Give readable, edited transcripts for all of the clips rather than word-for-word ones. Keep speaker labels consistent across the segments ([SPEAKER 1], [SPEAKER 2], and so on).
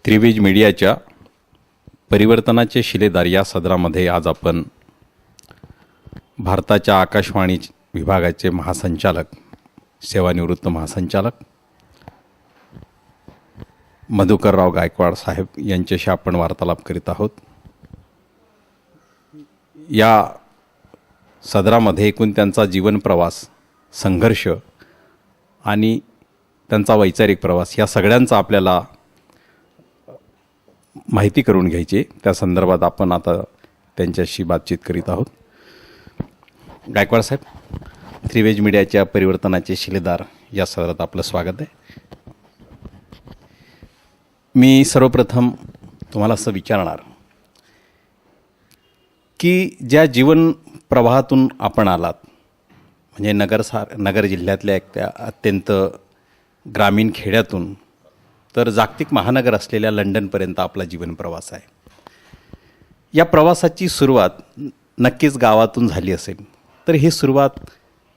[SPEAKER 1] त्रिवेज मीडियाच्या परिवर्तनाचे शिलेदार या सदरामध्ये आज आपण भारताच्या आकाशवाणी विभागाचे महासंचालक, सेवानिवृत्त महासंचालक मधुकरराव गायकवाड साहेब यांच्याशी आपण वार्तालाप करीत आहोत। या सदरामध्ये एकूण त्यांचा जीवन प्रवास, संघर्ष आणि त्यांचा वैचारिक प्रवास या सगळ्यांचा आपल्याला माहिती करून घ्यायची, त्या संदर्भात आपण आता त्यांच्याशी बातचीत करीत आहोत। गायकवाड साहेब, त्रिवेज मीडियाच्या परिवर्तनाचे शिलेदार या सदरात आपलं स्वागत आहे। मी सर्वप्रथम तुम्हाला असं विचारणार की ज्या जीवन प्रवाहातून आपण आलात, म्हणजे नगर जिल्ह्यातल्या एक त्या अत्यंत ग्रामीण खेड्यातून तर जागतिक महानगर असलेल्या लंडनपर्यंत आपला जीवन प्रवास आहे। या प्रवासाची सुरुवात नक्कीच गावातून झाली असेल, तर ही सुरुवात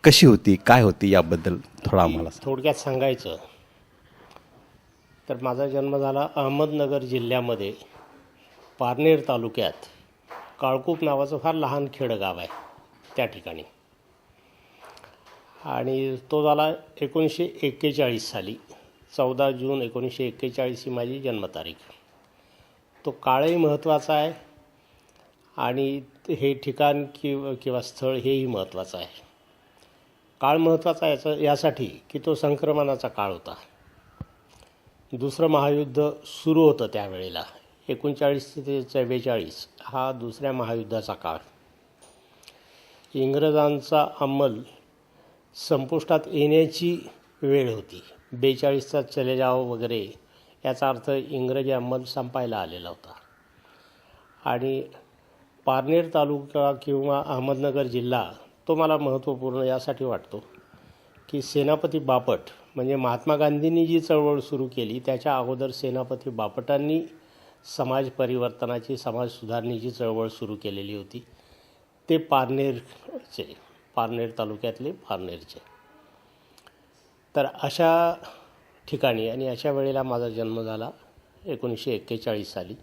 [SPEAKER 1] कशी होती, काय होती, याबद्दल थोडं आम्हाला
[SPEAKER 2] थोडक्यात सांगायचं तर माझा जन्म झाला अहमदनगर जिल्ह्यामध्ये पारनेर तालुक्यात काळकूप नावाचं फार लहान खेडगाव आहे त्या ठिकाणी, आणि तो झाला 1941 साली। 14 जून 1941 ही माझी जन्मतारीख। तो काळही महत्त्वाचा आहे आणि हे ठिकाण किंवा स्थळ हेही महत्त्वाचं आहे। काळ महत्त्वाचा आहे यासाठी की तो संक्रमणाचा काळ होता। दुसरं महायुद्ध सुरू होतं त्यावेळेला, 39 ते 44 हा दुसऱ्या महायुद्धाचा काळ। इंग्रजांचा अंमल संपुष्टात येण्याची वेळ होती। 42चा चले जाओ वगैरे याचा अर्थ इंग्रजी अंमल संपायला आलेला होता। आणि पारनेर तालुका किंवा अहमदनगर जिल्हा तो मला महत्त्वपूर्ण यासाठी वाटतो की सेनापती बापट, म्हणजे महात्मा गांधींनी जी चळवळ सुरू केली त्याच्या अगोदर सेनापती बापटांनी समाज परिवर्तनाची, समाज सुधारणेची चळवळ सुरू केलेली होती। ते पारनेर तालुक्यातले पारनेरचे। तर अशा ठिकाणी आणि अशा वेळेला माझा जन्म झाला 1941 साली।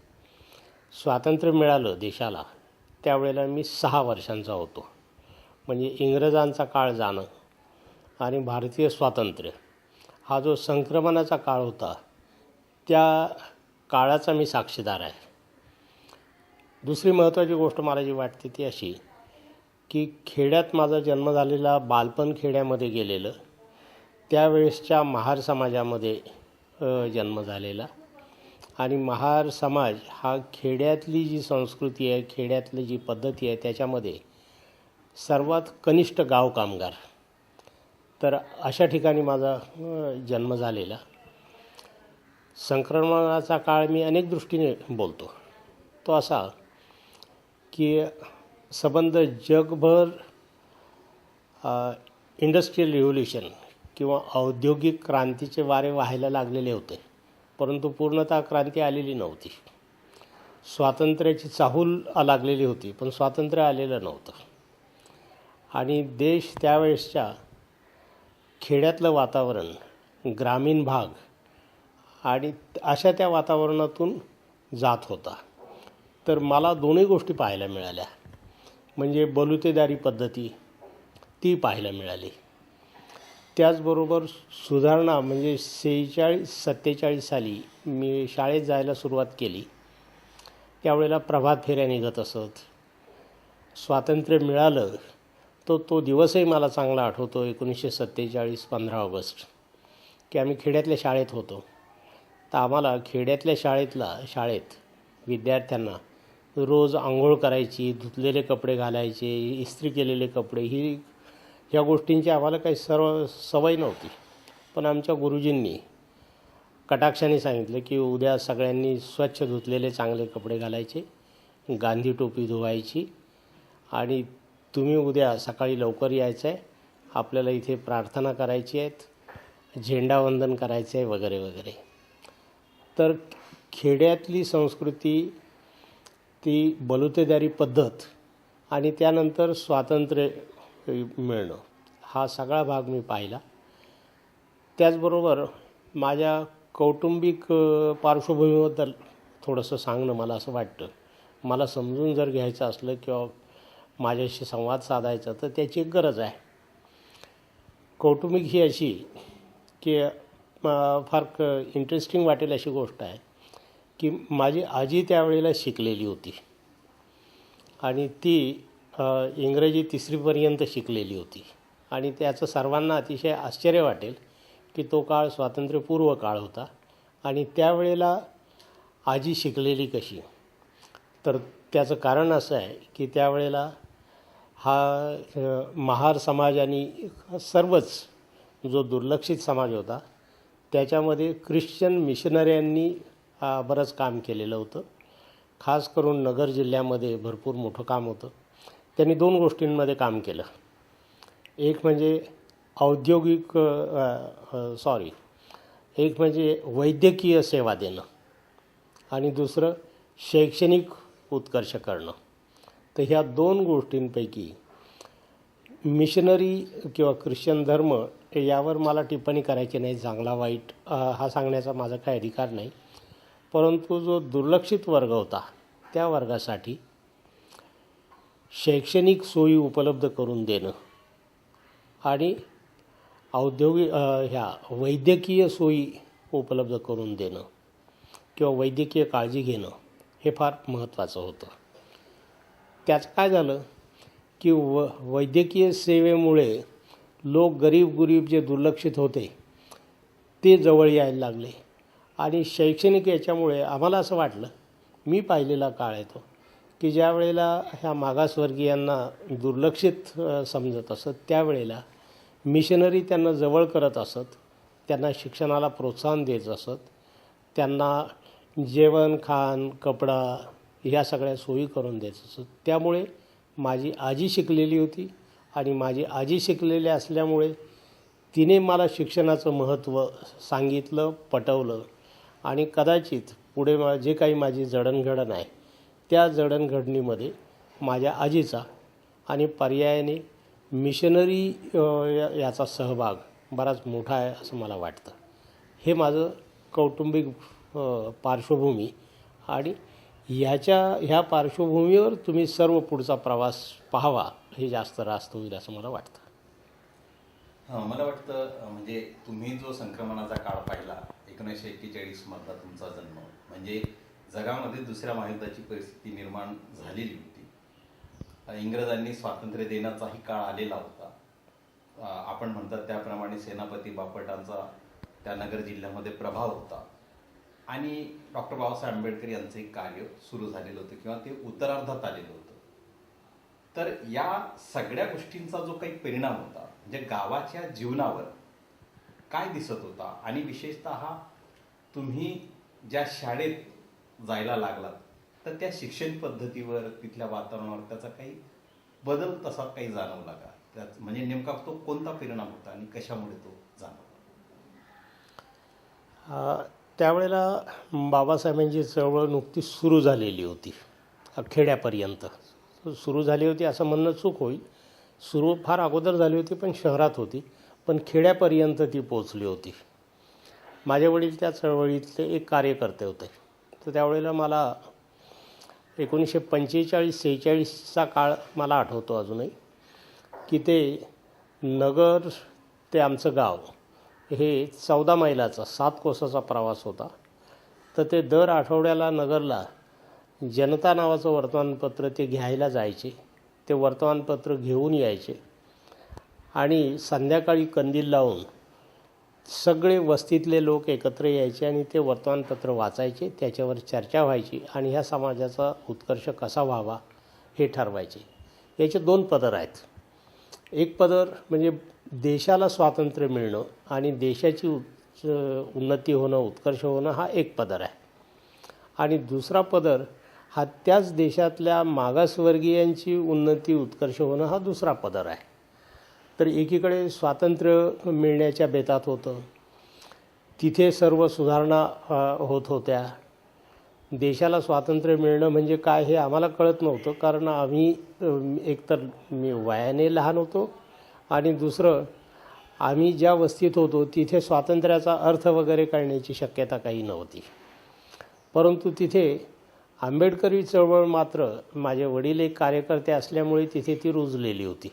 [SPEAKER 2] स्वातंत्र्य मिळालं देशाला त्यावेळेला मी 6 वर्षांचा होतो। म्हणजे इंग्रजांचा काळ जाणं आणि भारतीय स्वातंत्र्य हा जो संक्रमणाचा काळ होता त्या काळाचा मी साक्षीदार आहे। दुसरी महत्त्वाची गोष्ट मला जी वाटते ती अशी की खेड्यात माझा जन्म झालेला, बालपण खेड्यामध्ये गेलेलं, त्यावेळेसच्या महार समाजामध्ये जन्म झालेला, आणि महार समाज हा खेड्यातली जी संस्कृती आहे, खेड्यातली जी पद्धती आहे त्याच्यामध्ये सर्वात कनिष्ठ गाव कामगार। तर अशा ठिकाणी माझा जन्म झालेला। संक्रमणाचा काळ मी अनेक दृष्टीने बोलतो। तो असा की संबंध जगभर इंडस्ट्रियल रिव्होल्यूशन किंवा औद्योगिक क्रांतीचे वारे वाहायला लागलेले होते, परंतु पूर्णतः क्रांती आलेली नव्हती। स्वातंत्र्याची चाहूल लागलेली होती पण स्वातंत्र्य आलेलं नव्हतं। आणि देश त्यावेळेसच्या खेड्यातलं वातावरण, ग्रामीण भाग आणि अशा त्या वातावरणातून जात होता। तर मला दोन्ही गोष्टी पाहायला मिळाल्या, म्हणजे बलुतेदारी पद्धती पाहायला मिळाली, त्याचबरोबर सुधारणा। म्हणजे 46-47 साली मी शाळेत जायला सुरुवात केली, त्यावेळेला प्रभात फेऱ्या निघत असत। स्वातंत्र्य मिळालं तो दिवसही मला चांगला आठवतो, 1947 15 ऑगस्ट, की आम्ही खेड्यातल्या शाळेत होतो। तर आम्हाला खेड्यातल्या शाळेत विद्यार्थ्यांना रोज आंघोळ करायची, धुतलेले कपडे घालायचे, इस्त्री केलेले कपडे, ह्या गोष्टींची आम्हाला काही सवय नव्हती। पण आमच्या गुरुजींनी कटाक्षाने सांगितलं की उद्या सगळ्यांनी स्वच्छ धुतलेले चांगले कपडे घालायचे, गांधी टोपी धुवायची, आणि तुम्ही उद्या सकाळी लवकर यायचं आहे, आपल्याला इथे प्रार्थना करायची आहेत, झेंडावंदन करायचं आहे वगैरे वगैरे। तर खेड्यातली संस्कृती, ती बलुतेदारी पद्धत आणि त्यानंतर स्वातंत्र्य मिळणं, हा सगळा भाग मी पाहिला। त्याचबरोबर माझ्या कौटुंबिक पार्श्वभूमीबद्दल थोडंसं सांगणं मला असं वाटतं. मला समजून जर घ्यायचं असलं किंवा माझ्याशी संवाद साधायचा तर त्याची एक गरज आहे. कौटुंबिक ही अशी की फार इंटरेस्टिंग वाटेल अशी गोष्ट आहे की माझी आजी त्यावेळेला शिकलेली होती आणि ती इंग्रजी 3रीपर्यंत शिकलेली होती आणि त्याचं सर्वांना अतिशय आश्चर्य वाटेल की तो काळ स्वातंत्र्यपूर्व काळ होता आणि त्यावेळेला आजी शिकलेली कशी. तर त्याचं कारण असं आहे की त्यावेळेला महार समाज आणि सर्वच जो दुर्लक्षित समाज होता त्याच्यामध्ये ख्रिश्चन मिशनऱ्यांनी बरंच काम केलेलं होतं. खास करून नगर जिल्ह्यामध्ये भरपूर मोठं काम होतं. त्यांनी 2 गोष्टींमध्ये काम केलं. एक म्हणजे एक म्हणजे वैद्यकीय सेवा देणं आणि दुसरं शैक्षणिक उत्कर्ष करणं. तर ह्या 2 गोष्टींपैकी मिशनरी किंवा ख्रिश्चन धर्म यावर मला टिप्पणी करायची नाही. चांगला वाईट हा सांगण्याचा माझा काही अधिकार नाही. परंतु जो दुर्लक्षित वर्ग होता त्या वर्गासाठी शैक्षणिक सोयी उपलब्ध करून देणं आणि वैद्यकीय सोयी उपलब्ध करून देणं किंवा वैद्यकीय काळजी घेणं हे फार महत्त्वाचं होतं. त्याचं काय झालं की वैद्यकीय सेवेमुळे लोक गरीब जे दुर्लक्षित होते ते जवळ यायला लागले आणि शैक्षणिक याच्यामुळे आम्हाला असं वाटलं, मी पाहिलेला काळ आहे तो, की ज्या वेळेला ह्या मागासवर्गीयांना दुर्लक्षित समजत असत त्यावेळेला मिशनरी त्यांना जवळ करत असत, त्यांना शिक्षणाला प्रोत्साहन देत असत, त्यांना जेवण खाण कपडा ह्या सगळ्या सोयी करून देत असत. त्यामुळे माझी आजी शिकलेली होती आणि माझी आजी शिकलेली असल्यामुळे तिने मला शिक्षणाचं महत्त्व सांगितलं, पटवलं आणि कदाचित पुढे जे काही माझी जडणघडण आहे त्या जडणघडणीमध्ये माझ्या आजीचा आणि पर्यायाने मिशनरी याचा सहभाग बराच मोठा आहे असं मला वाटतं. हे माझं कौटुंबिक पार्श्वभूमी आणि ह्या पार्श्वभूमीवर तुम्ही सर्व पुढचा प्रवास पाहावा हे जास्त रास्त होईल असं मला वाटतं.
[SPEAKER 1] मला वाटतं म्हणजे तुम्ही जो संक्रमणाचा काळ पाहिला 1941 मधला तुमचा जन्म म्हणजे जगामध्ये दुसऱ्या महायुद्धाची परिस्थिती निर्माण झालेली होती. इंग्रजांनी स्वातंत्र्य देण्याचाही काळ आलेला होता. आपण म्हणतात त्याप्रमाणे सेनापती बापटांचा त्या नगर जिल्ह्यामध्ये प्रभाव होता आणि डॉक्टर बाबासाहेब आंबेडकर यांचं एक कार्य सुरू झालेलं होतं किंवा ते उत्तरार्धात आलेलं होतं. तर या सगळ्या गोष्टींचा जो काही परिणाम होता म्हणजे गावाच्या जीवनावर काय दिसत होता आणि विशेषतः तुम्ही ज्या शाळेत जायला लागलात तर त्या शिक्षण पद्धतीवर तिथल्या वातावरणावर त्याचा काही बदल तसा काही जाणवला का? त्यात म्हणजे नेमका तो कोणता परिणाम होता आणि कशामुळे तो जाणवला?
[SPEAKER 2] त्यावेळेला बाबासाहेबांची चळवळ नुकतीच सुरू झालेली होती. खेड्यापर्यंत सुरू झाली होती असं म्हणणं चूक होईल. सुरू फार अगोदर झाली होती पण शहरात होती, पण खेड्यापर्यंत ती पोचली होती. माझे वडील त्या चळवळीतले एक कार्यकर्ते होते. तर त्यावेळेला मला 1945-46चा काळ मला आठवतो अजूनही की ते नगर ते आमचं गाव हे 14 मैलाचा 7 कोसाचा प्रवास होता. तर ते दर आठवड्याला नगरला जनता नावाचं वर्तमानपत्र ते घ्यायला जायचे. ते वर्तमानपत्र घेऊन यायचे आणि संध्याकाळी कंदील लावून सगळे वस्तीतले लोक एकत्र यायचे आणि ते वर्तमानपत्र वाचायचे, त्याच्यावर चर्चा व्हायची आणि ह्या समाजाचा उत्कर्ष कसा व्हावा हे ठरवायचे. याचे 2 पदर आहेत. एक पदर म्हणजे देशाला स्वातंत्र्य मिळणं आणि देशाची उन्नती होणं, उत्कर्ष होणं हा एक पदर आहे आणि दुसरा पदर हा त्याच देशातल्या मागासवर्गीयांची उन्नती, उत्कर्ष होणं हा दुसरा पदर आहे. तर एकीकडे स्वातंत्र्य मिळण्याच्या बेतात होतं, तिथे सर्व सुधारणा होत होत्या. देशाला स्वातंत्र्य मिळणं म्हणजे काय हे आम्हाला कळत नव्हतं, कारण आम्ही एकतर मी वयाने लहान होतो आणि दुसरं आम्ही ज्या वस्तीत होतो तिथे स्वातंत्र्याचा अर्थ वगैरे कळण्याची शक्यता काही नव्हती. परंतु तिथे आंबेडकरी चळवळ मात्र माझे वडील एक कार्यकर्ते असल्यामुळे तिथे ती रुजलेली होती.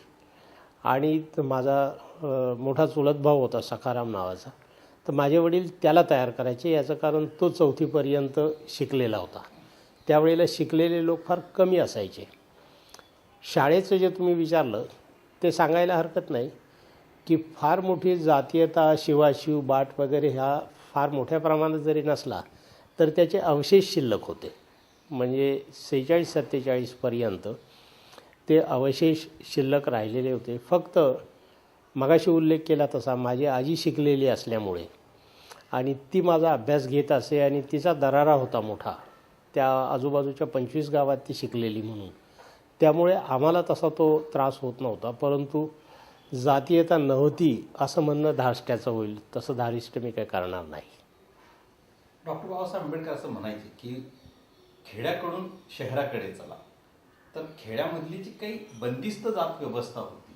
[SPEAKER 2] आणि माझा मोठा चुलत भाऊ होता सखाराम नावाचा, तर माझे वडील त्याला तयार करायचे. याचं कारण तो 4थीपर्यंत शिकलेला होता. त्यावेळेला शिकलेले लोक फार कमी असायचे. शाळेचं जे तुम्ही विचारलं ते सांगायला हरकत नाही की फार मोठी जातीयता, शिवाशिव, बाट वगैरे ह्या फार मोठ्या प्रमाणात जरी नसला तर त्याचे अवशेष शिल्लक होते. म्हणजे 46-47पर्यंत ते अवशेष शिल्लक राहिलेले होते. फक्त मगाशी उल्लेख केला तसा माझी आजी शिकलेली असल्यामुळे आणि ती माझा अभ्यास घेत असे आणि तिचा दरारा होता मोठा. त्या आजूबाजूच्या 25 गावात ती शिकलेली म्हणून, त्यामुळे आम्हाला तसा तो त्रास होत नव्हता. परंतु जातीयता नव्हती असं म्हणणं धास्ट्याचं होईल, तसं धारिष्ट मी काही करणार नाही.
[SPEAKER 1] डॉक्टर बाबासाहेब आंबेडकर असं म्हणायचे की खेड्याकडून शहराकडे चला. तर खेड्यामधली जी काही बंदिस्त जात व्यवस्था होती,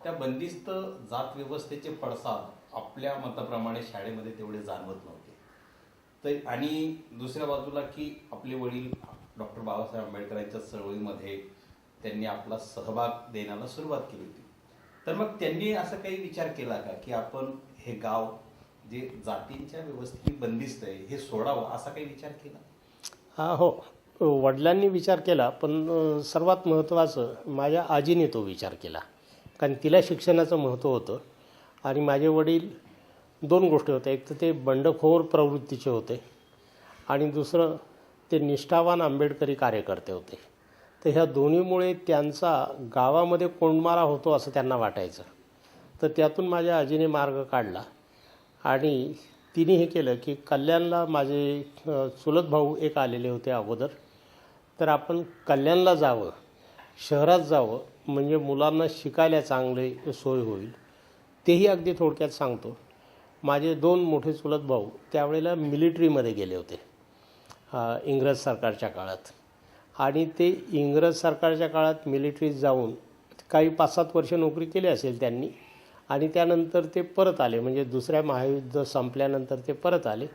[SPEAKER 1] त्या बंदिस्त जात व्यवस्थेचे पडसाद आपल्या मताप्रमाणे शाळेमध्ये तेवढे जाणवत नव्हते. तर आणि दुसऱ्या बाजूला की आपले वडील डॉक्टर बाबासाहेब आंबेडकरांच्या चळवळीमध्ये त्यांनी आपला सहभाग देण्याला सुरुवात केली होती. तर मग त्यांनी असं काही विचार केला का की आपण हे गाव जे जातींच्या व्यवस्थेने बंदिस्त आहे हे सोडावं, असा काही विचार केला?
[SPEAKER 2] हो, वडिलांनी विचार केला, पण सर्वात महत्त्वाचं माझ्या आजीने तो विचार केला. कारण तिला शिक्षणाचं महत्त्व होतं आणि माझे वडील 2 गोष्टी होत्या. एक तर ते बंडखोर प्रवृत्तीचे होते आणि दुसरं ते निष्ठावान आंबेडकरी कार्यकर्ते होते. तर ह्या दोन्हीमुळे त्यांचा गावामध्ये कोंडमारा होतो असं त्यांना वाटायचं. तर त्यातून माझ्या आजीने मार्ग काढला आणि तिने हे केलं की कल्याणला माझे चुलत भाऊ एक आलेले होते अगोदर, तर आपण कल्याणला जावं, शहरात जावं, म्हणजे मुलांना शिकायला चांगले सोय होईल. तेही अगदी थोडक्यात सांगतो. माझे 2 मोठे चुलत भाऊ त्यावेळेला मिलिटरीमध्ये गेले होते इंग्रज सरकारच्या काळात, आणि ते इंग्रज सरकारच्या काळात मिलिटरीत जाऊन काही 5-7 वर्ष नोकरी केली असेल त्यांनी, आणि त्यानंतर ते परत आले. म्हणजे दुसऱ्या महायुद्ध संपल्यानंतर ते परत आले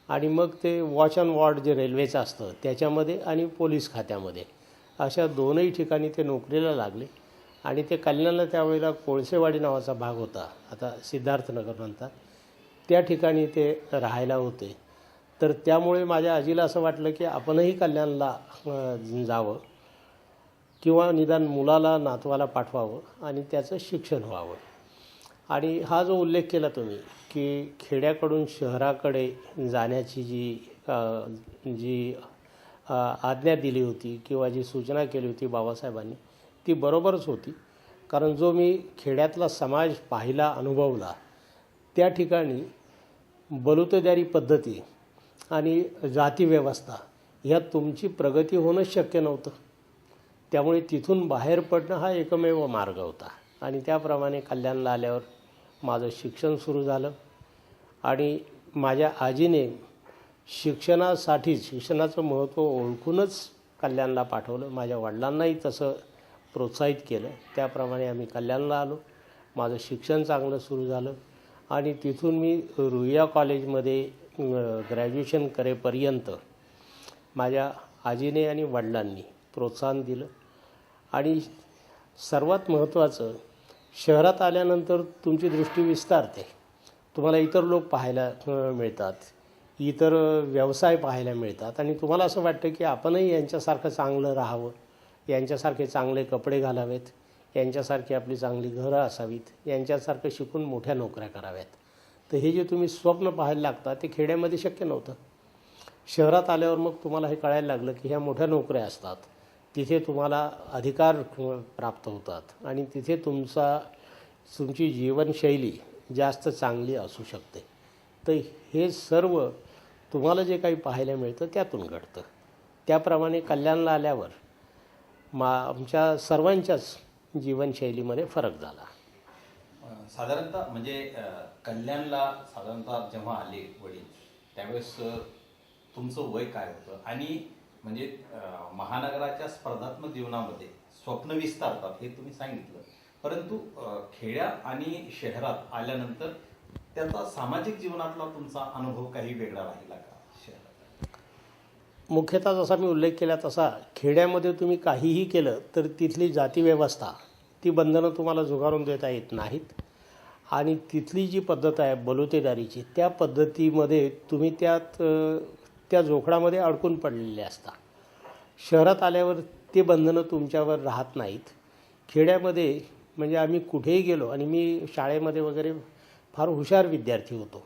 [SPEAKER 2] आणि मग ते वॉच अँड वॉर्ड जे रेल्वेचं असतं त्याच्यामध्ये आणि पोलीस खात्यामध्ये अशा 2ही ठिकाणी ते नोकरीला लागले. आणि ते कल्याणला त्यावेळेला कोळसेवाडी नावाचा भाग होता, आता सिद्धार्थनगर म्हणतात, त्या ठिकाणी ते राहायला होते. तर त्यामुळे माझ्या आजीला असं वाटलं की आपणही कल्याणला जावं किंवा निदान मुलाला, नातवाला पाठवावं आणि त्याचं शिक्षण व्हावं. आणि हा जो उल्लेख केला तुम्ही की खेड्याकडून शहराकडे जाण्याची जी आज्ञा दिली होती किंवा जी सूचना केली होती बाबासाहेबांनी, ती बरोबरच होती. कारण जो मी खेड्यातला समाज पाहिला, अनुभवला, त्या ठिकाणी बलुतेदारी पद्धती आणि जातीव्यवस्था ह्यात तुमची प्रगती होणंच शक्य नव्हतं. त्यामुळे तिथून बाहेर पडणं हा एकमेव मार्ग होता. आणि त्याप्रमाणे कल्याणला आल्यावर माझं शिक्षण सुरू झालं आणि माझ्या आजीने शिक्षणाचं महत्त्व ओळखूनच कल्याणला पाठवलं. माझ्या वडिलांनाही तसं प्रोत्साहित केलं. त्याप्रमाणे आम्ही कल्याणला आलो. माझं शिक्षण चांगलं सुरू झालं आणि तिथून मी रुईया कॉलेजमध्ये ग्रॅज्युएशन करेपर्यंत माझ्या आजीने आणि वडिलांनी प्रोत्साहन दिलं. आणि सर्वात महत्त्वाचं, शहरात आल्यानंतर तुमची दृष्टी विस्तारते. तुम्हाला इतर लोक पाहायला मिळतात, इतर व्यवसाय पाहायला मिळतात आणि तुम्हाला असं वाटतं की आपणही यांच्यासारखं चांगलं राहावं, यांच्यासारखे चांगले कपडे घालावेत, यांच्यासारखी आपली चांगली घरं असावीत, यांच्यासारखं शिकून मोठ्या नोकऱ्या कराव्यात. तर हे जे तुम्ही स्वप्न पाहायला लागता ते खेड्यामध्ये शक्य नव्हतं. शहरात आल्यावर मग तुम्हाला हे कळायला लागलं की ह्या मोठ्या नोकऱ्या असतात, तिथे तुम्हाला अधिकार प्राप्त होतात आणि तिथे तुमची जीवनशैली जास्त चांगली असू शकते. तर हे सर्व तुम्हाला जे काही पाहायला मिळतं त्यातून घडतं. त्याप्रमाणे कल्याणला आल्यावर आमच्या सर्वांच्याच जीवनशैलीमध्ये फरक झाला.
[SPEAKER 1] साधारणतः म्हणजे कल्याणला साधारणतः जेव्हा आले वडील त्यावेळेस तुमचं वय काय होतं? आणि म्हणजे महानगराच्या स्पर्धात्मक जीवनामध्ये स्वप्न विस्तारतात हे तुम्ही सांगितलं, परंतु खेड्या आणि शहरात आल्यानंतर त्याचा सामाजिक जीवनातला तुमचा अनुभव काही वेगळा राहिला का शहरात?
[SPEAKER 2] मुख्यतः जसा मी उल्लेख केला तसा खेड्यामध्ये तुम्ही काहीही केलं तर तिथली जातीव्यवस्था ती बंधनं तुम्हाला झुगारून देता येत नाहीत आणि तिथली जी पद्धत आहे बलुतेदारीची त्या पद्धतीमध्ये तुम्ही त्या जोखडामध्ये अडकून पडलेले असता. शहरात आल्यावर ते बंधनं तुमच्यावर राहत नाहीत. खेड्यामध्ये म्हणजे आम्ही कुठेही गेलो आणि मी शाळेमध्ये वगैरे फार हुशार विद्यार्थी होतो,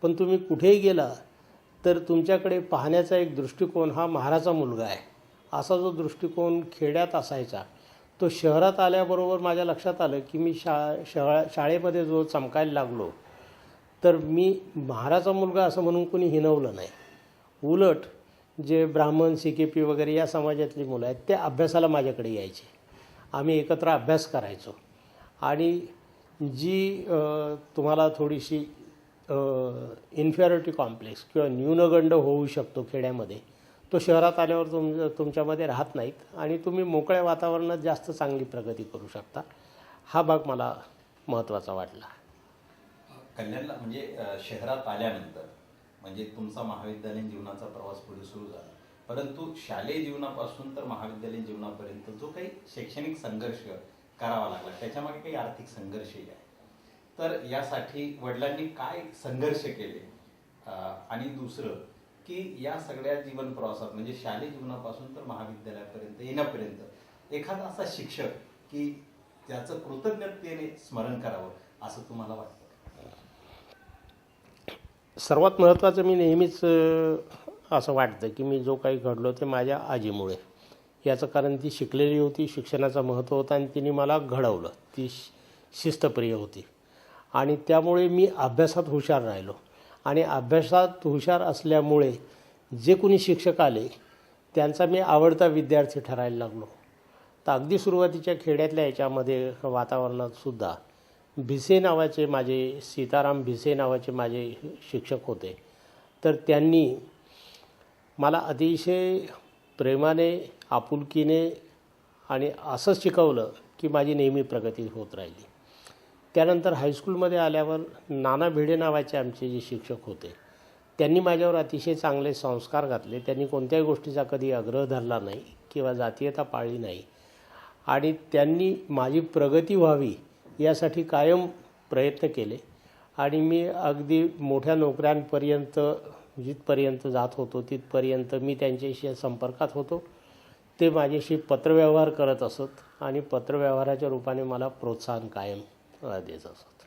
[SPEAKER 2] पण तुम्ही कुठेही गेला तर तुमच्याकडे पाहण्याचा एक दृष्टिकोन हा महाराचा मुलगा आहे असा जो दृष्टिकोन खेड्यात असायचा तो शहरात आल्याबरोबर माझ्या लक्षात आलं की मी शाळेमध्ये जो चमकायला लागलो तर मी महाराचा मुलगा असं म्हणून कोणी हिणवलं नाही. उलट जे ब्राह्मण CKP वगैरे या समाजातली मुलं आहेत ते अभ्यासाला माझ्याकडे यायचे. आम्ही एकत्र अभ्यास करायचो आणि जी तुम्हाला थोडीशी इन्फेरिटी कॉम्प्लेक्स किंवा न्यूनगंड होऊ शकतो खेड्यामध्ये तो शहरात आल्यावर तुमच्यामध्ये राहत नाहीत आणि तुम्ही मोकळ्या वातावरणात जास्त चांगली प्रगती करू शकता. हा भाग मला महत्त्वाचा वाटला.
[SPEAKER 1] कल्याणला म्हणजे शहरात आल्यानंतर म्हणजे तुमचा महाविद्यालयीन जीवनाचा प्रवास पुढे सुरू झाला, परंतु शालेय जीवनापासून तर महाविद्यालयीन जीवनापर्यंत जो काही शैक्षणिक संघर्ष करावा लागला त्याच्यामागे काही आर्थिक संघर्षही आहे. तर यासाठी वडिलांनी काय संघर्ष केले आणि दुसरं की या सगळ्या जीवन प्रवासात म्हणजे शालेय जीवनापासून तर महाविद्यालयापर्यंत येण्यापर्यंत एखादा असा शिक्षक की त्याचं कृतज्ञतेने स्मरण करावं असं तुम्हाला वाटतं?
[SPEAKER 2] सर्वात महत्त्वाचं मी नेहमीच असं वाटतं की मी जो काही घडलो ते माझ्या आजीमुळे. याचं कारण ती शिकलेली होती, शिक्षणाचं महत्त्व होतं आणि तिने मला घडवलं. ती शिस्तप्रिय होती आणि त्यामुळे मी अभ्यासात हुशार राहिलो आणि अभ्यासात हुशार असल्यामुळे जे कोणी शिक्षक आले त्यांचा मी आवडता विद्यार्थी ठरायला लागलो. तर अगदी सुरुवातीच्या खेड्यातल्या याच्यामध्ये वातावरणातसुद्धा भिसे नावाचे माझे सीताराम भिसे नावाचे माझे शिक्षक होते. तर त्यांनी मला अतिशय प्रेमाने आपुलकीने आणि असं शिकवलं की माझी नेहमी प्रगती होत राहिली. त्यानंतर हायस्कूलमध्ये आल्यावर नाना भिडे नावाचे आमचे जे शिक्षक होते त्यांनी माझ्यावर अतिशय चांगले संस्कार घातले. त्यांनी कोणत्याही गोष्टीचा कधी आग्रह धरला नाही किंवा जातीयता पाळली नाही आणि त्यांनी माझी प्रगती व्हावी यासाठी कायम प्रयत्न केले आणि मी अगदी मोठ्या नोकऱ्यांपर्यंत जिथपर्यंत जात होतो तिथपर्यंत मी त्यांच्याशी संपर्कात होतो. ते माझ्याशी पत्रव्यवहार करत असत आणि पत्रव्यवहाराच्या रूपाने मला प्रोत्साहन कायम देत असत.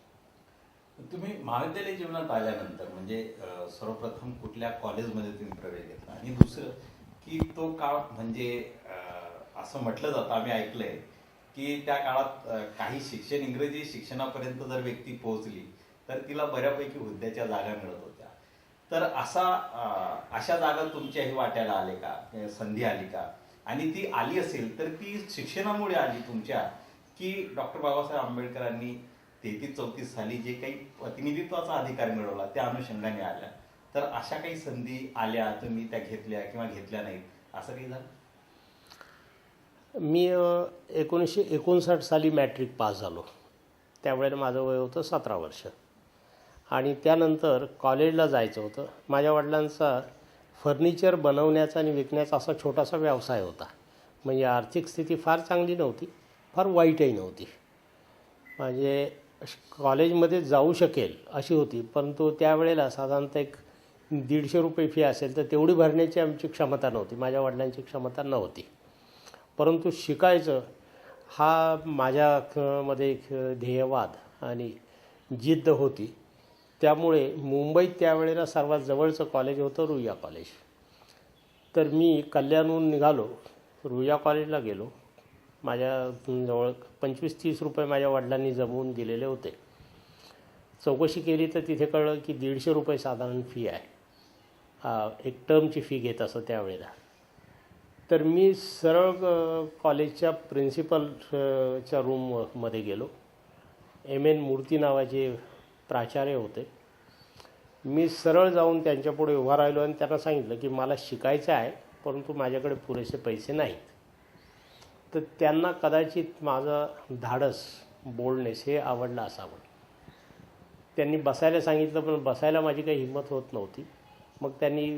[SPEAKER 1] तुम्ही महाविद्यालय जीवनात आल्यानंतर म्हणजे सर्वप्रथम कुठल्या कॉलेजमध्ये तुम्ही प्रवेश घेतला आणि दुसरं की तो काळ म्हणजे असं म्हटलं जातं, आम्ही ऐकलंय की त्या काळात काही शिक्षण इंग्रजी शिक्षणापर्यंत जर व्यक्ती पोहोचली तर तिला बऱ्यापैकी हुद्द्याच्या जागा मिळत होत्या. तर अशा जागा तुमच्याही वाट्याला आले का, संधी आली का? आणि ती आली असेल तर ती शिक्षणामुळे आली तुमच्या की डॉक्टर बाबासाहेब आंबेडकरांनी 33-34 साली जे काही प्रतिनिधित्वाचा अधिकार मिळवला त्या अनुषंगाने आल्या? तर अशा काही संधी आल्या, तुम्ही त्या घेतल्या किंवा घेतल्या नाहीत असं काही झालं?
[SPEAKER 2] मी 1959 साली मॅट्रिक पास झालो. त्यावेळेला माझं वय होतं 17 वर्ष आणि त्यानंतर कॉलेजला जायचं होतं. माझ्या वडिलांचा फर्निचर बनवण्याचा आणि विकण्याचा असा छोटासा व्यवसाय होता. म्हणजे आर्थिक स्थिती फार चांगली नव्हती, फार वाईटही नव्हती. म्हणजे कॉलेजमध्ये जाऊ शकेल अशी होती, परंतु त्यावेळेला साधारणतः एक 150 रुपये फी असेल तर तेवढी भरण्याची आमची क्षमता नव्हती, माझ्या वडिलांची क्षमता नव्हती. परंतु शिकायचं हा माझ्यामध्ये एक ध्येयवाद आणि जिद्द होती. त्यामुळे मुंबईत त्यावेळेला सर्वात जवळचं कॉलेज होतं रुईया कॉलेज. तर मी कल्याणहून निघालो, रुईया कॉलेजला गेलो. माझ्याजवळ 25-30 रुपये माझ्या वडिलांनी जमवून दिलेले होते. चौकशी केली तर तिथे कळलं की 150 रुपये साधारण फी आहे, एक टर्मची फी घेत असं त्यावेळेला. तर मी सरळ कॉलेजच्या प्रिन्सिपलच्या रूममध्ये गेलो. MN मूर्ती नावाचे प्राचार्य होते. मी सरळ जाऊन त्यांच्यापुढे उभा राहिलो आणि त्यांना सांगितलं की मला शिकायचं आहे परंतु माझ्याकडे पुरेसे पैसे नाहीत. तर त्यांना कदाचित माझं धाडस बोल्डनेस हे आवडलं असावं. त्यांनी बसायला सांगितलं, पण बसायला माझी काही हिंमत होत नव्हती. मग त्यांनी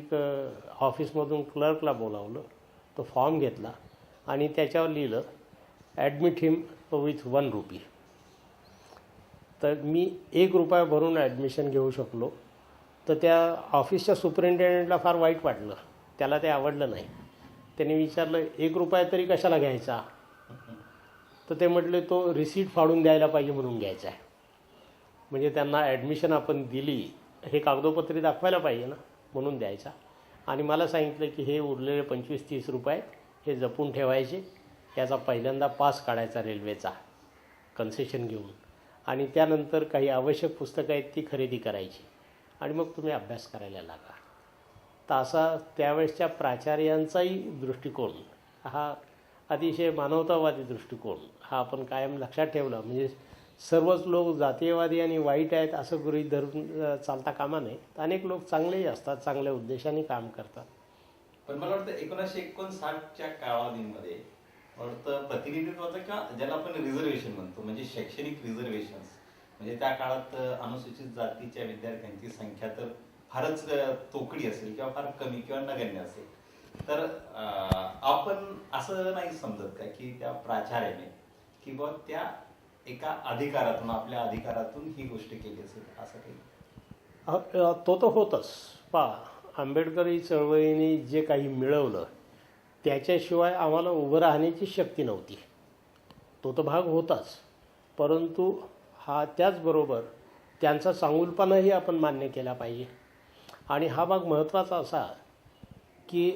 [SPEAKER 2] ऑफिसमधून क्लर्कला बोलावलं, तो फॉर्म घेतला आणि त्याच्यावर लिहिलं ॲडमिट हिम विथ 1 रुपी. तर मी 1 रुपया भरून ॲडमिशन घेऊ शकलो. तर त्या ऑफिसच्या सुपरिंटेंडंटला फार वाईट वाटलं, त्याला ते आवडलं नाही. त्यांनी विचारलं 1 रुपया तरी कशाला घ्यायचा. तर ते म्हटले तो रिसीट फाडून द्यायला पाहिजे म्हणून घ्यायचा आहे. म्हणजे त्यांना ॲडमिशन आपण दिली हे कागदोपत्री दाखवायला पाहिजे ना, म्हणून द्यायचा. आणि मला सांगितलं की हे उरलेले 25-30 रुपये हे जपून ठेवायचे, याचा पहिल्यांदा पास काढायचा रेल्वेचा कन्सेशन घेऊन, आणि त्यानंतर काही आवश्यक पुस्तकं आहेत ती खरेदी करायची आणि मग तुम्ही अभ्यास करायला लागा. तर असा त्यावेळेसच्या प्राचार्यांचाही दृष्टिकोन हा अतिशय मानवतावादी दृष्टिकोन हा आपण कायम लक्षात ठेवला. म्हणजे सर्वच लोक जातीयवादी आणि वाईट आहेत असं गृहीत धरून चालता कामा नये. अनेक लोक चांगलेही असतात, चांगल्या उद्देशाने काम करतात.
[SPEAKER 1] पण मला वाटतं 1959च्या कालावधीमध्ये मला वाटतं प्रतिनिधित्वाचं किंवा ज्याला आपण रिझर्वेशन म्हणतो म्हणजे शैक्षणिक रिझर्वेशन्स, म्हणजे त्या काळात अनुसूचित जातीच्या विद्यार्थ्यांची संख्या तर फारच तोकडी असेल किंवा फार कमी किंवा नगण्य असेल. तर आपण असं नाही समजत का की त्या प्राचार्याने किंवा त्या एका अधिकारातून आपल्या अधिकारातून ही गोष्ट केली असेल असं काही?
[SPEAKER 2] तो तर होतच. आंबेडकरी चळवळीने जे काही मिळवलं त्याच्याशिवाय आम्हाला उभं राहण्याची शक्ती नव्हती. तो तर भाग होताच, परंतु त्याचबरोबर त्यांचा चांगुलपणाही आपण मान्य केला पाहिजे. आणि हा भाग महत्त्वाचा असा की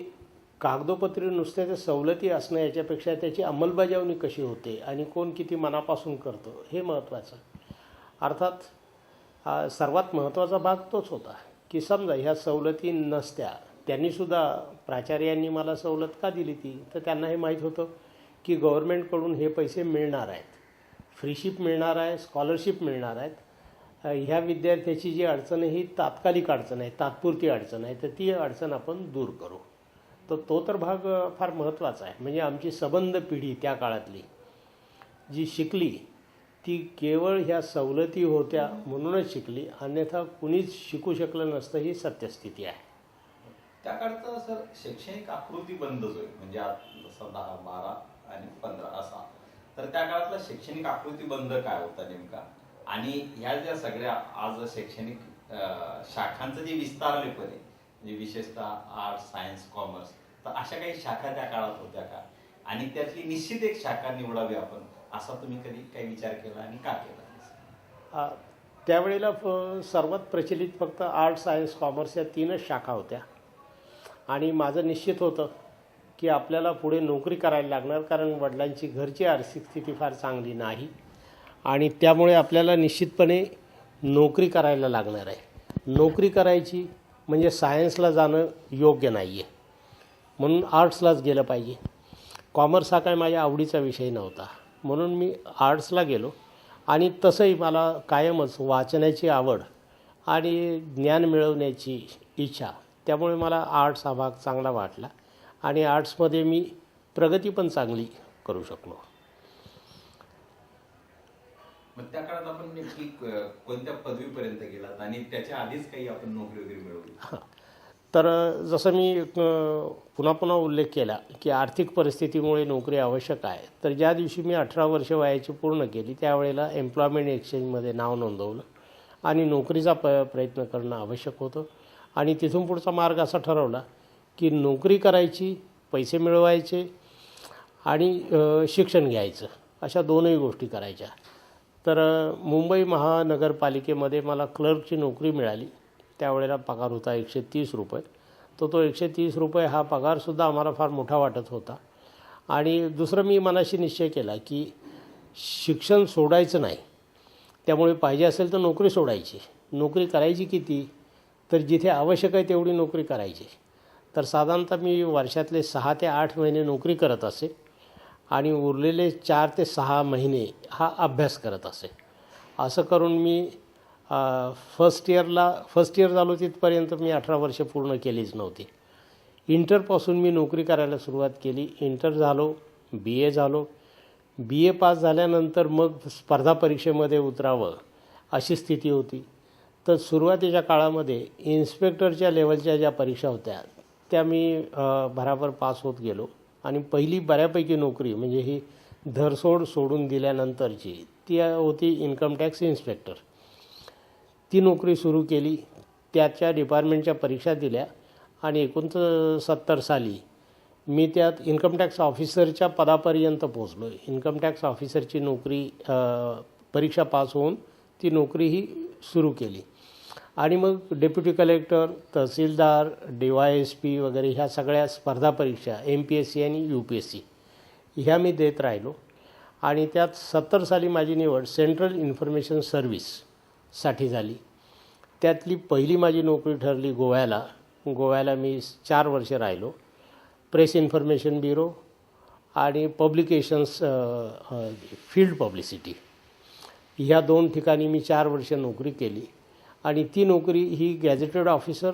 [SPEAKER 2] कागदोपत्री नुसत्या त्या सवलती असणं याच्यापेक्षा त्याची अंमलबजावणी कशी होते आणि कोण किती मनापासून करतो हे महत्त्वाचं. अर्थात सर्वात महत्त्वाचा भाग तोच होता की समजा ह्या सवलती नसत्या, त्यांनीसुद्धा प्राचार्यांनी मला सवलत का दिली ती, तर त्यांना हे माहीत होतं की गव्हर्मेंटकडून हे पैसे मिळणार आहेत, फ्रीशिप मिळणार आहे, स्कॉलरशिप मिळणार आहेत. ह्या विद्यार्थ्याची जी अडचण आहे ही तात्कालिक अडचण आहे, तात्पुरती अडचण आहे, तर ती अडचण आपण दूर करू. तर तो तर भाग फार महत्त्वाचा आहे. म्हणजे आमची सबंध पिढी त्या काळातली जी शिकली ती केवळ ह्या सवलती होत्या म्हणूनच शिकली, अन्यथा कुणीच शिकू शकलं नसतं ही सत्यस्थिती आहे.
[SPEAKER 1] त्या काळात सर शैक्षणिक आकृती बंदच होईल, म्हणजे जसं 10, 12 आणि 15 असा. तर त्या काळातला शैक्षणिक आकृती बंद काय होता नेमका, आणि ह्या ज्या सगळ्या आज शैक्षणिक शाखांचं जे विस्तारलेपण आहे म्हणजे विशेषतः आर्ट्स, सायन्स, कॉमर्स, तर अशा काही शाखा त्या काळात होत्या का, आणि त्यातली निश्चित एक शाखा निवडावी आपण असा तुम्ही कधी काही विचार केला आणि का केला?
[SPEAKER 2] त्यावेळेला सर्वात प्रचलित फक्त आर्ट्स, सायन्स, कॉमर्स या 3च शाखा होत्या. आणि माझं निश्चित होतं की आपल्याला पुढे नोकरी करायला लागणार, कारण वडिलांची घरची आर्थिक स्थिती फार चांगली नाही आणि त्यामुळे आपल्याला निश्चितपणे नोकरी करायला लागणार आहे. नोकरी करायची म्हणजे सायन्सला जाणं योग्य नाही आहे, म्हणून आर्ट्सलाच गेलं पाहिजे. कॉमर्स हा काय माझ्या आवडीचा विषय नव्हता, म्हणून मी आर्ट्सला गेलो. आणि तसंही मला कायमच वाचनाची आवड आणि ज्ञान मिळवण्याची इच्छा, त्यामुळे मला आर्ट्स हा भाग चांगला वाटला आणि आर्ट्समध्ये मी प्रगती पण चांगली करू शकलो.
[SPEAKER 1] मग त्या काळात आपण नेमकी कोणत्या पदवीपर्यंत गेलात आणि त्याच्या आधीच काही आपण नोकरी वगैरे मिळवली?
[SPEAKER 2] तर जसं मी पुन्हा पुन्हा उल्लेख केला की आर्थिक परिस्थितीमुळे नोकरी आवश्यक आहे. तर ज्या दिवशी मी 18 वर्ष वयाची पूर्ण केली त्यावेळेला एम्प्लॉयमेंट एक्सचेंजमध्ये नाव नोंदवलं आणि नोकरीचा प्रयत्न करणं आवश्यक होतं. आणि तिथून पुढचा मार्ग असा ठरवला की नोकरी करायची, पैसे मिळवायचे आणि शिक्षण घ्यायचं, अशा दोनही गोष्टी करायच्या. तर मुंबई महानगरपालिकेमध्ये मला क्लर्कची नोकरी मिळाली. त्यावेळेला पगार होता 130 रुपये. तो 130 रुपये हा पगारसुद्धा आम्हाला फार मोठा वाटत होता. आणि दुसरं मी मनाशी निश्चय केला की शिक्षण सोडायचं नाही, त्यामुळे पाहिजे असेल तर नोकरी सोडायची. नोकरी करायची किती, तर जिथे आवश्यक आहे तेवढी नोकरी करायची. तर साधारणतः मी वर्षातले 6 ते 8 महिने नोकरी करत असे आणि उरलेले 4 ते 6 महिने हा अभ्यास करत असे. असं करून मी फर्स्ट इयर झालो तिथपर्यंत मी 18 वर्ष पूर्ण केलीच नव्हती. इंटरपासून मी नोकरी करायला सुरुवात केली. इंटर झालो, BA झालो, BA पास झाल्यानंतर मग स्पर्धा परीक्षेमध्ये उतरावं अशी स्थिती होती. तर सुरुवातीच्या काळामध्ये इन्स्पेक्टरच्या लेवलच्या ज्या परीक्षा होत्या त्या मी भराभर पास होत गेलो आणि पहिली बऱ्यापैकी नोकरी म्हणजे ही धरसोड सोडून दिल्यानंतरची ती होती इन्कम टॅक्स इन्स्पेक्टर. ती नोकरी सुरू केली, त्याच्या डिपार्टमेंटच्या परीक्षा दिल्या आणि 1970 साली मी त्यात इन्कम टॅक्स ऑफिसरच्या पदापर्यंत पोचलो. इन्कम टॅक्स ऑफिसरची नोकरी परीक्षा पास होऊन ती नोकरीही सुरू केली आणि मग डेप्युटी कलेक्टर, तहसीलदार, DYSP वगैरे ह्या सगळ्या स्पर्धा परीक्षा MPSC आणि UPSC ह्या मी देत राहिलो आणि त्यात 70 साली माझी निवड सेंट्रल इन्फॉर्मेशन सर्व्हिससाठी झाली. त्यातली पहिली माझी नोकरी ठरली गोव्याला मी 4 वर्षे राहिलो. प्रेस इन्फॉर्मेशन ब्युरो आणि पब्लिकेशन्स फील्ड पब्लिसिटी ह्या 2 ठिकाणी मी 4 वर्षे नोकरी केली आणि ती नोकरी ही गॅझेटेड ऑफिसर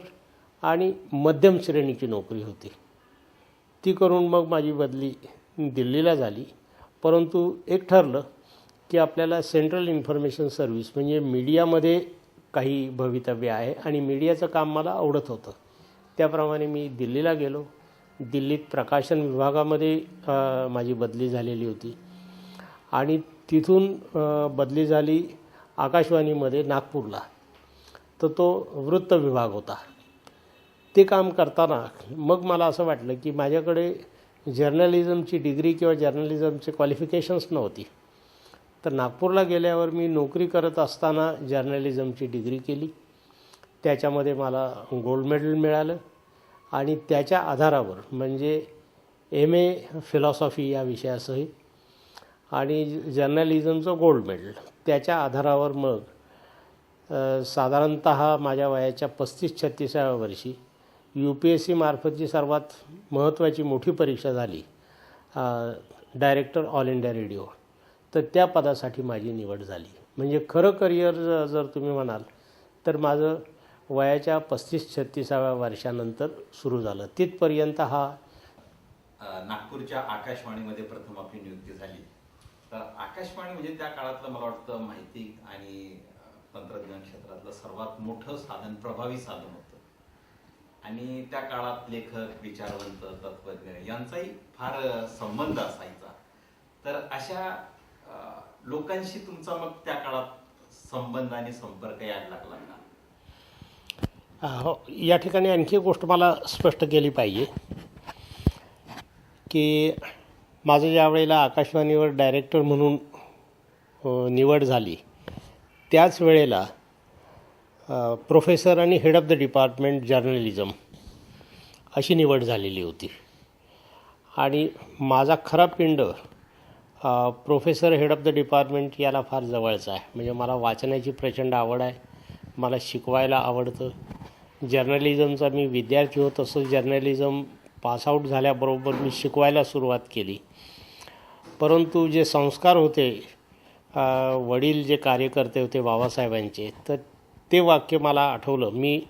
[SPEAKER 2] आणि मध्यम श्रेणीची नोकरी होती. ती करून मग माझी बदली दिल्लीला झाली. परंतु एक ठरलं की आपल्याला सेंट्रल इन्फॉर्मेशन सर्व्हिस म्हणजे मीडियामध्ये काही भवितव्य आहे आणि मीडियाचं काम मला आवडत होतं. त्याप्रमाणे मी दिल्लीला गेलो. दिल्लीत प्रकाशन विभागामध्ये माझी बदली झालेली होती आणि तिथून बदली झाली आकाशवाणीमध्ये नागपूरला. तर तो वृत्त विभाग होता. ते काम करताना मग मला असं वाटलं की माझ्याकडे जर्नलिझमची डिग्री किंवा जर्नलिझमचे क्वालिफिकेशन्स नव्हती. तर नागपूरला गेल्यावर मी नोकरी करत असताना जर्नलिझमची डिग्री केली. त्याच्यामध्ये मला गोल्ड मेडल मिळालं आणि त्याच्या आधारावर म्हणजे MA फिलॉसॉफी या विषयासही आणि जर्नलिझमचं गोल्ड मेडल त्याच्या आधारावर मग साधारणतः माझ्या वयाच्या 35-36व्या वर्षी UPSC मार्फतची सर्वात महत्त्वाची मोठी परीक्षा झाली डायरेक्टर ऑल इंडिया रेडिओ. तर त्या पदासाठी माझी निवड झाली. म्हणजे खरं करिअर जर तुम्ही म्हणाल तर माझं वयाच्या 35-36व्या वर्षानंतर सुरू झालं. तिथपर्यंत हा
[SPEAKER 1] नागपूरच्या आकाशवाणीमध्ये प्रथम आपली नियुक्ती झाली. तर आकाशवाणी म्हणजे त्या काळातलं मला वाटतं माहिती आणि तंत्रज्ञान क्षेत्रातलं सर्वात मोठं साधन, प्रभावी साधन होतं आणि त्या काळात लेखक, विचारवंत, तत्त्वज्ञ यांचाही फार संबंध असायचा. तर अशा लोकांशी तुमचा मग त्या काळात संबंध आणि संपर्क यायला लागला का?
[SPEAKER 2] हो, या ठिकाणी आणखी एक गोष्ट मला स्पष्ट केली पाहिजे की माझं ज्या वेळेला आकाशवाणीवर डायरेक्टर म्हणून निवड झाली त्याच वेळेला प्रोफेसर आणि head of the department journalism अशी निवड झालेली होती आणि माझा खरा पिंड professor head of the department याला फार जवळचा आहे. म्हणजे मला वाचनाची प्रचंड आवड आहे, मला शिकवायला आवडतं. जर्नलिझमचा मी विद्यार्थी होत असं जर्नलिझम पासआउट झाल्याबरोबर मी शिकवायला सुरुवात केली. परंतु जे संस्कार होते, वडील जे कार्यकर्ते होते बाबासाहेबांचे, तर ते वाक्य मला आठवलं. मी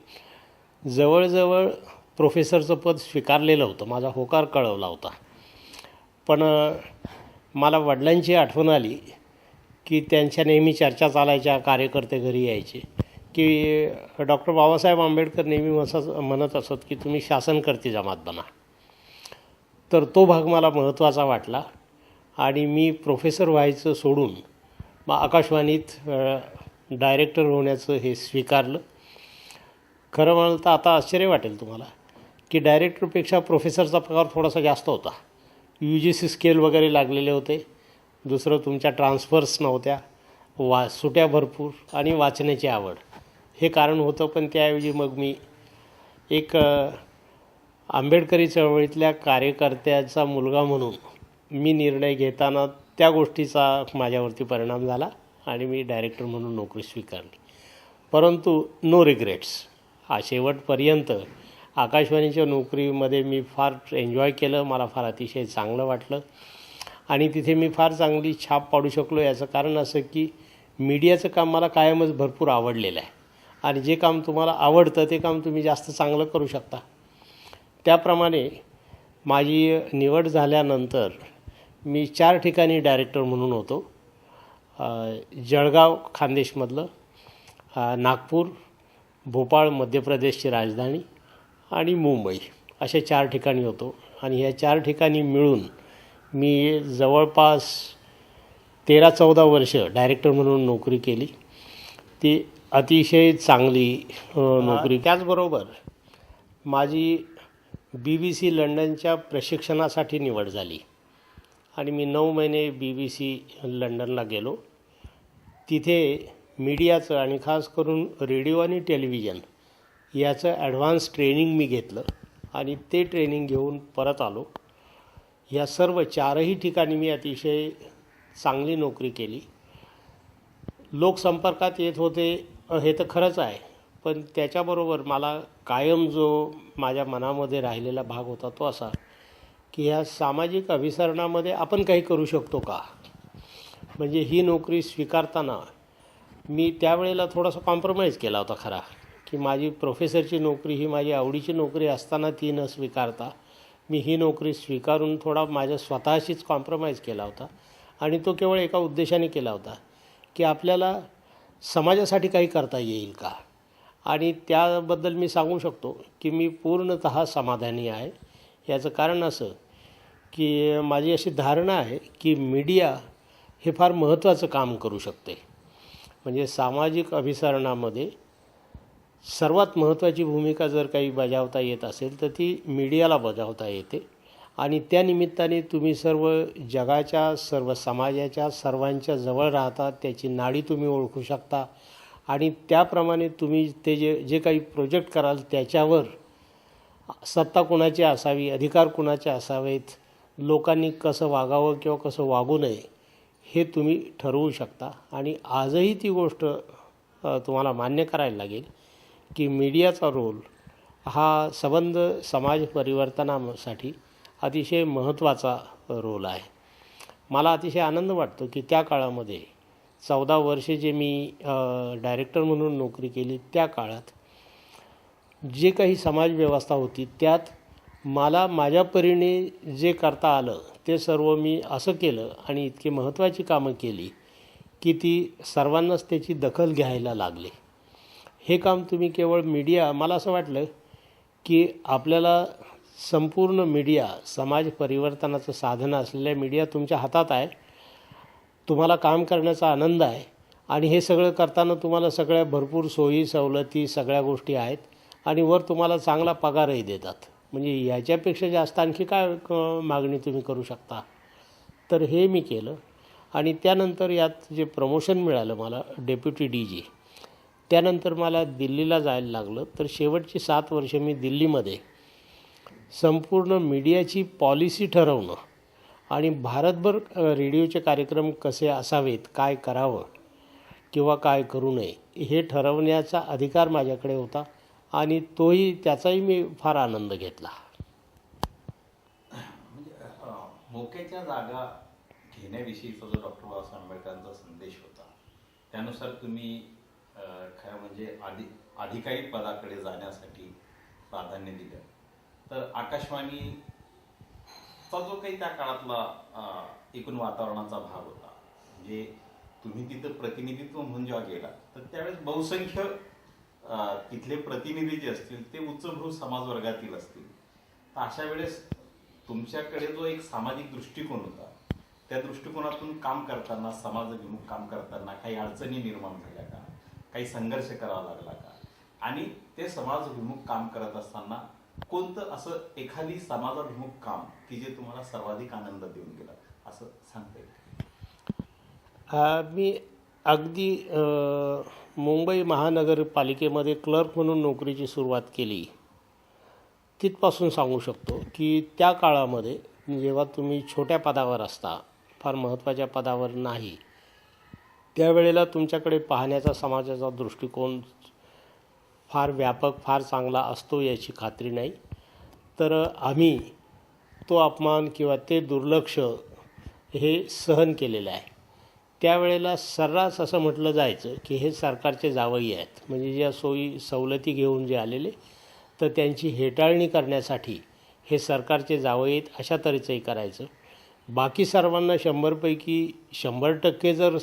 [SPEAKER 2] जवळजवळ प्रोफेसरचं पद स्वीकारलेलं होतं, माझा होकार कळवला होता. पण मला वडिलांची आठवण आली की त्यांच्या नेहमी चर्चा चालायच्या, कार्यकर्ते घरी यायचे की डॉक्टर बाबासाहेब आंबेडकर नेहमी म्हणत असत की तुम्ही शासनकर्ती जमात बना. तर तो भाग मला महत्त्वाचा वाटला आणि मी प्रोफेसर व्हायचं सोडून मग आकाशवाणीत डायरेक्टर होण्याचं हे स्वीकारलं. खरं म्हणाल तर आता आश्चर्य वाटेल तुम्हाला की डायरेक्टरपेक्षा प्रोफेसरचा पगार थोडासा जास्त होता. UGC स्केल वगैरे लागलेले होते. दुसरं तुमच्या ट्रान्सफर्स नव्हत्या, सुट्या भरपूर आणि वाचण्याची आवड हे कारण होतं. पण त्याऐवजी मग मी एक आंबेडकरी चळवळीतल्या कार्यकर्त्याचा मुलगा म्हणून मी निर्णय घेताना त्या गोष्टीचा माझ्यावरती परिणाम झाला आणि मी डायरेक्टर म्हणून नोकरी स्वीकारली. परंतु नो रिग्रेट्स. शेवटपर्यंत आकाशवाणीच्या नोकरीमध्ये मी फार एन्जॉय केलं. मला फार अतिशय चांगलं वाटलं आणि तिथे मी फार चांगली छाप पाडू शकलो. याचं कारण असं की मीडियाचं काम मला कायमच भरपूर आवडलेलं आहे आणि जे काम तुम्हाला आवडतं ते काम तुम्ही जास्त चांगलं करू शकता. त्याप्रमाणे माझी निवड झाल्यानंतर मी 4 ठिकाणी डायरेक्टर म्हणून होतो. जळगाव खानदेशमधलं, नागपूर, भोपाळ मध्य प्रदेशची राजधानी आणि मुंबई अशा 4 ठिकाणी होतो. आणि ह्या 4 ठिकाणी मिळून मी जवळपास 13-14 वर्ष डायरेक्टर म्हणून नोकरी केली. ती अतिशय चांगली नोकरी. त्याचबरोबर माझी BBC लंडनच्या प्रशिक्षणासाठी निवड झाली आणि मी 9 महिने BBC लंडनला गेलो. तिथे मीडियाचं आणि खास करून रेडिओ आणि टेलिव्हिजन याचं ॲडव्हान्स ट्रेनिंग मी घेतलं आणि ते ट्रेनिंग घेऊन परत आलो. या सर्व 4ही ठिकाणी मी अतिशय चांगली नोकरी केली. लोकसंपर्कात येत होते हे तर खरंच आहे, पण त्याच्याबरोबर मला कायम जो माझ्या मनामध्ये राहिलेला भाग होता तो असा की ह्या सामाजिक अभिसरणामध्ये आपण काही करू शकतो का. म्हणजे ही नोकरी स्वीकारताना मी त्यावेळेला थोडासा कॉम्प्रोमाइज केला होता खरा, की माझी प्रोफेसरची नोकरी ही माझी आवडीची नोकरी असताना ती न स्वीकारता मी ही नोकरी स्वीकारून थोडा माझ्या स्वतःशीच कॉम्प्रोमाइज केला होता. आणि तो केवळ एका उद्देशाने केला होता की आपल्याला समाजासाठी काही करता येईल का. आणि त्याबद्दल मी सांगू शकतो की मी पूर्णतः समाधानी आहे. याचं कारण असं की माझी अशी धारणा आहे की मीडिया हे फार महत्त्वाचं काम करू शकते. म्हणजे सामाजिक अभिसरणामध्ये सर्वात महत्त्वाची भूमिका जर काही बजावता येत असेल तर ती मीडियाला बजावता येते. आणि त्या निमित्ताने तुम्ही सर्व जगाच्या, सर्व समाजाच्या, सर्वांच्या जवळ राहता, त्याची नाडी तुम्ही ओळखू शकता आणि त्याप्रमाणे तुम्ही ते जे काही प्रोजेक्ट कराल त्याच्यावर सत्ता कुणाची असावी, अधिकार कुणाचे असावेत, लोकांनी कसं वागावं किंवा कसं वागू नये हे तुम्ही ठरवू शकता. आणि आजही ती गोष्ट तुम्हाला मान्य करायला लागेल की मीडियाचा रोल हा संबंध समाज परिवर्तनासाठी अतिशय महत्त्वाचा रोल आहे. मला अतिशय आनंद वाटतो की त्या काळामध्ये 14 वर्षे जे मी डायरेक्टर म्हणून नोकरी केली त्या काळात जे काही समाजव्यवस्था होती त्यात मला माझ्या परीने जे करता आलं ते सर्व मी असं केलं आणि इतकी महत्त्वाची कामं केली की ती सर्वांनाच त्याची दखल घ्यायला लागले. हे काम तुम्ही केवळ मीडिया, मला असं वाटलं की आपल्याला संपूर्ण मीडिया, समाज परिवर्तनाचं साधन असलेल्या मीडिया तुमच्या हातात आहे. तुम्हाला काम करण्याचा आनंद आहे आणि हे सगळं करताना तुम्हाला सगळ्या भरपूर सोयी सवलती सगळ्या गोष्टी आहेत आणि वर तुम्हाला चांगला पगारही देतात. म्हणजे याच्यापेक्षा जास्त आणखी काय मागणी तुम्ही करू शकता. तर हे मी केलं आणि त्यानंतर यात जे प्रमोशन मिळालं मला डेप्युटी DG, त्यानंतर मला दिल्लीला जायला लागलं. तर शेवटची 7 वर्ष मी दिल्लीमध्ये संपूर्ण मीडियाची पॉलिसी ठरवणं आणि भारतभर रेडिओचे कार्यक्रम कसे असावेत, काय करावं किंवा काय करू नये हे ठरवण्याचा अधिकार माझ्याकडे होता आणि त्याचाही मी फार आनंद घेतला.
[SPEAKER 1] मोक्याच्या जागा घेण्याविषयीचा जो डॉक्टर बाबासाहेब आंबेडकरांचा संदेश होता त्यानुसार तुम्ही खरं म्हणजे अधिकारी पदाकडे जाण्यासाठी प्राधान्य दिलं. तर आकाशवाणीचा जो काही त्या काळातला एकूण वातावरणाचा भाग होता, म्हणजे तुम्ही तिथं प्रतिनिधित्व म्हणून जेव्हा गेला तर त्यावेळेस बहुसंख्य तिथले प्रतिनिधी जे असतील ते उच्चभ्रू समाजवर्गातील असतील. तर अशा वेळेस तुमच्याकडे जो एक सामाजिक दृष्टिकोन होता त्या दृष्टिकोनातून काम करताना, समाजाभिमुख काम करताना काही अडचणी निर्माण झाल्या का, काही संघर्ष करावा लागला का, आणि ते समाजाभिमुख काम करत असताना कोणतं असं एखादी समाजाभिमुख काम की जे तुम्हाला सर्वाधिक आनंद देऊन गेला असं सांगता येईल?
[SPEAKER 2] मी अगदी मुंबई महानगरपालिकेमध्ये क्लर्क म्हणून नोकरीची सुरुवात केली तिथपासून सांगू शकतो की त्या काळामध्ये जेव्हा तुम्ही छोट्या पदावर असता, फार महत्त्वाच्या पदावर नाही, त्यावेळेला तुमच्याकडे पाहण्याचा समाजाचा दृष्टिकोन फार व्यापक, फार चांगला असतो याची खात्री नाही. तर आम्ही तो अपमान किंवा ते दुर्लक्ष हे सहन केलेलं आहे. त्यावेळेला सर्रास असं म्हटलं जायचं की हे सरकारचे जावई आहेत, म्हणजे ज्या सोयी सवलती घेऊन जे आलेले तर त्यांची हेटाळणी करण्यासाठी हे सरकारचे जावई आहेत अशा तऱ्हेचंही करायचं. बाकी सर्वांना 100पैकी 100% जर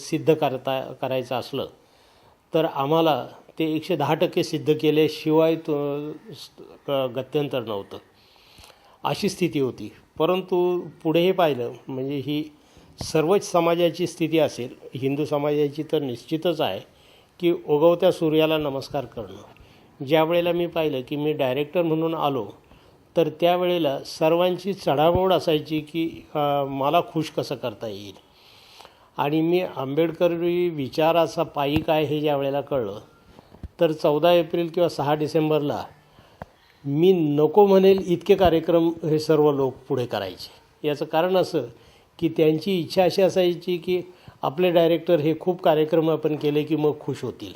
[SPEAKER 2] सिद्ध करायचं असलं तर आम्हाला ते 110% सिद्ध केल्याशिवाय गत्यंतर नव्हतं, अशी स्थिती होती. परंतु पुढे हे पाहिलं, म्हणजे ही सर्वच समाजाची स्थिती असेल, हिंदू समाजाची तर निश्चितच आहे, की उगवत्या सूर्याला नमस्कार करणं. ज्या वेळेला मी पाहिलं की मी डायरेक्टर म्हणून आलो, तर त्यावेळेला सर्वांची चढाओढ असायची की मला खुश कसं करता येईल. आणि मी आंबेडकरी विचाराचा पायी काय हे ज्या वेळेला कळलं, तर 14 एप्रिल किंवा 6 डिसेंबरला मी नको म्हणेल इतके कार्यक्रम हे सर्व लोक पुढे करायचे. याचं कारण असं की त्यांची इच्छा अशी असायची की आपले डायरेक्टर हे खूप कार्यक्रम आपण केले की मग खुश होतील.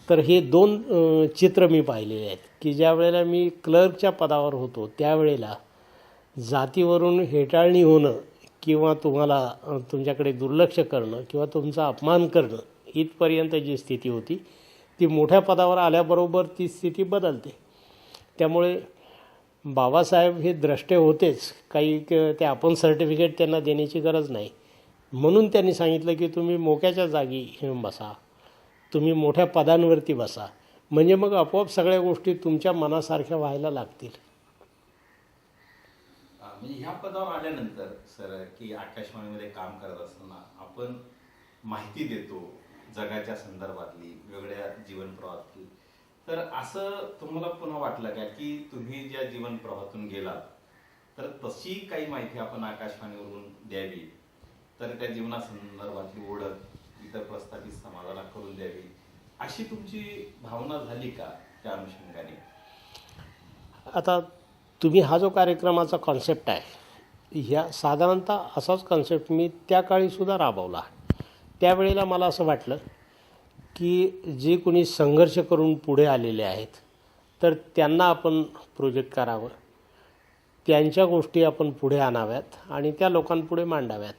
[SPEAKER 2] तर हे 2 चित्र मी पाहिलेले आहेत की ज्या वेळेला मी क्लर्कच्या पदावर होतो त्यावेळेला जातीवरून हेटाळणी होणं किंवा तुम्हाला तुमच्याकडे दुर्लक्ष करणं किंवा तुमचा अपमान करणं इथपर्यंत जी स्थिती होती, ती मोठ्या पदावर आल्याबरोबर ती स्थिती बदलते. त्यामुळे बाबासाहेब हे द्रष्टे होतेच, काही ते आपण सर्टिफिकेट त्यांना देण्याची गरज नाही. म्हणून त्यांनी सांगितलं की तुम्ही मोक्याच्या जागी बसा, तुम्ही मोठ्या पदांवरती बसा, म्हणजे मग आपोआप सगळ्या गोष्टी तुमच्या मनासारख्या व्हायला लागतील.
[SPEAKER 1] म्हणजे ह्या पदावर आल्यानंतर सर की आकाशवाणीमध्ये काम करत असताना आपण माहिती देतो जगाच्या संदर्भातली, वेगळ्या जीवन प्रवाहातली, तर असं तुम्हाला पुन्हा वाटलं का की तुम्ही ज्या जीवन प्रवाहातून गेलात तर तशी काही माहिती आपण आकाशवाणीवरून द्यावी, तर त्या जीवनासंदर्भातली ओळख इतर प्रस्थापित समाजाला करून द्यावी, अशी तुमची भावना झाली का त्या अनुषंगाने?
[SPEAKER 2] आता तुम्ही हा जो कार्यक्रमाचा कॉन्सेप्ट आहे, ह्या साधारणतः असाच कॉन्सेप्ट मी त्या काळीसुद्धा राबवला. त्यावेळेला मला असं वाटलं की जे कोणी संघर्ष करून पुढे आलेले आहेत तर त्यांना आपण प्रोजेक्ट करावं, त्यांच्या गोष्टी आपण पुढे आणाव्यात आणि त्या लोकांपुढे मांडाव्यात.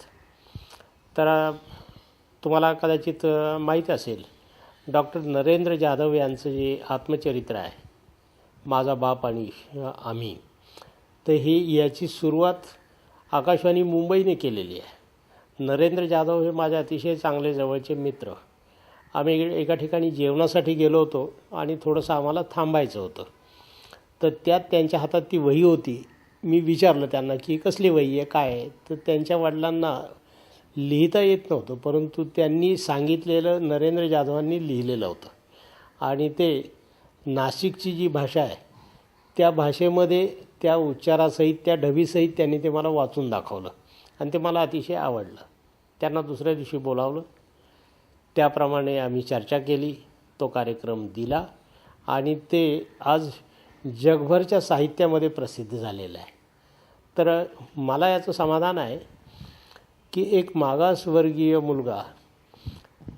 [SPEAKER 2] तर तुम्हाला कदाचित माहीत असेल, डॉक्टर नरेंद्र जाधव यांचं जे आत्मचरित्र आहे, माझा बाप आणि आम्ही, तर ही याची सुरुवात आकाशवाणी मुंबईने केलेली आहे. नरेंद्र जाधव हे माझे अतिशय चांगले जवळचे मित्र. आम्ही एका ठिकाणी जेवणासाठी गेलो होतो आणि थोडंसं आम्हाला थांबायचं होतं. तर त्यात त्यांच्या हातात ती वही होती. मी विचारलं त्यांना की कसली वही आहे, काय आहे? तर त्यांच्या वडिलांना लिहिता येत नव्हतं, परंतु त्यांनी सांगितलेलं नरेंद्र जाधवांनी लिहिलेलं होतं. आणि ते नाशिकची जी भाषा आहे त्या भाषेमध्ये त्या उच्चारासहित, त्या ढबीसहित त्यांनी ते मला वाचून दाखवलं आणि ते मला अतिशय आवडलं. त्यांना दुसऱ्या दिवशी बोलावलं, त्याप्रमाणे आम्ही चर्चा केली, तो कार्यक्रम दिला आणि ते आज जगभरच्या साहित्यामध्ये प्रसिद्ध झालेलं आहे. तर मला याचं समाधान आहे की एक मागासवर्गीय मुलगा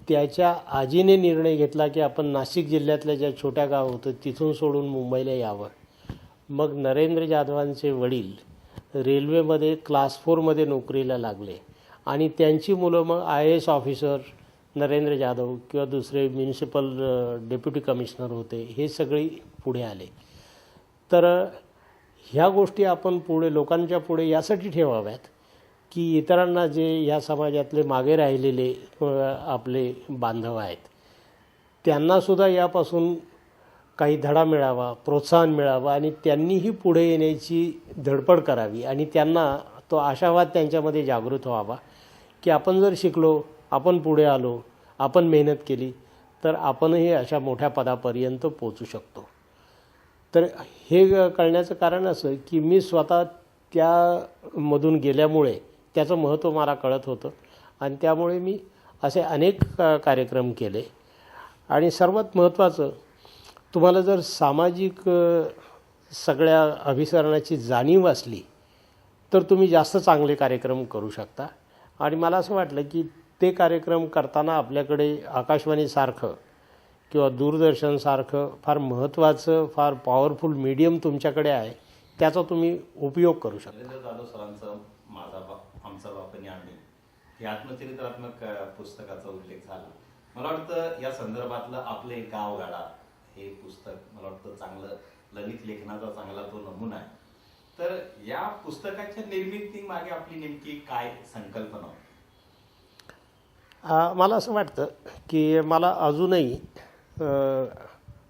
[SPEAKER 2] त्याच्या आजीने निर्णय घेतला की आपण नाशिक जिल्ह्यातल्या ज्या छोट्या गाव होतं तिथून सोडून मुंबईला यावं. मग नरेंद्र जाधवांचे वडील रेल्वेमध्ये क्लास 4मध्ये नोकरीला लागले आणि त्यांची मुलं मग IAS ऑफिसर नरेंद्र जाधव किंवा दुसरे म्युनिसिपल डेप्युटी कमिशनर होते, हे सगळे पुढे आले. तर ह्या गोष्टी आपण पुढे लोकांच्या पुढे यासाठी ठेवाव्यात की इतरांना, जे ह्या समाजातले मागे राहिलेले आपले बांधव आहेत, त्यांनासुद्धा यापासून काही धडा मिळावा, प्रोत्साहन मिळावं आणि त्यांनीही पुढे येण्याची धडपड करावी आणि त्यांना तो आशावाद त्यांच्यामध्ये जागृत व्हावा की आपण जर शिकलो, आपण पुढे आलो, आपण मेहनत केली तर आपणही अशा मोठ्या पदापर्यंत पोचू शकतो. तर हे कळण्याचं कारण असं की मी स्वतः त्यामधून गेल्यामुळे त्याचं महत्त्व मला कळत होतं आणि त्यामुळे मी असे अनेक कार्यक्रम केले. आणि सर्वात महत्त्वाचं, तुम्हाला जर सामाजिक सगळ्या अभिसरणाची जाणीव असली तर तुम्ही जास्त चांगले कार्यक्रम करू शकता. आणि मला असं वाटलं की ते कार्यक्रम करताना आपल्याकडे आकाशवाणीसारखं किंवा दूरदर्शनसारखं फार महत्त्वाचं, फार पॉवरफुल मीडियम तुमच्याकडे आहे, त्याचा तुम्ही उपयोग करू शकता.
[SPEAKER 1] नरेंद्र जाधव सरांचं माझा बाप आमचा बाप आणि आम्ही हे आत्मचरित्रात्मक पुस्तकाचा उल्लेख झाला. मला वाटतं या संदर्भातलं आपले गावगाडा हे पुस्तक मला वाटतं चांगलं ललित लेखनाचा चांगला तो नमुना आहे. तर या पुस्तकाच्या निर्मिती मागे आपली नेमकी काय संकल्पना होती?
[SPEAKER 2] मला असं वाटतं की मला अजूनही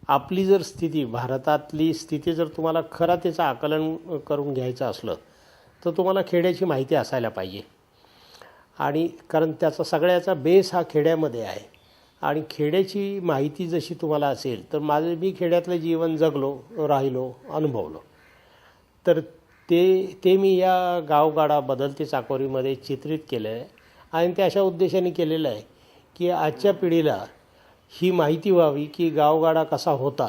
[SPEAKER 2] आपली जर स्थिती, भारतातली स्थिती जर तुम्हाला खरं त्याचं आकलन करून घ्यायचं असलं तर तुम्हाला खेड्याची माहिती असायला पाहिजे. आणि कारण त्याचा सगळ्याचा बेस हा खेड्यामध्ये आहे. आणि खेड्याची माहिती जशी तुम्हाला असेल तर मी खेड्यातलं जीवन जगलो, राहिलो, अनुभवलो. तर ते मी या गावगाडा बदलती चाकोरीमध्ये चित्रित केलं आहे. आणि ते अशा उद्देशाने केलेलं आहे की आजच्या पिढीला ही माहिती व्हावी की गावगाडा कसा होता.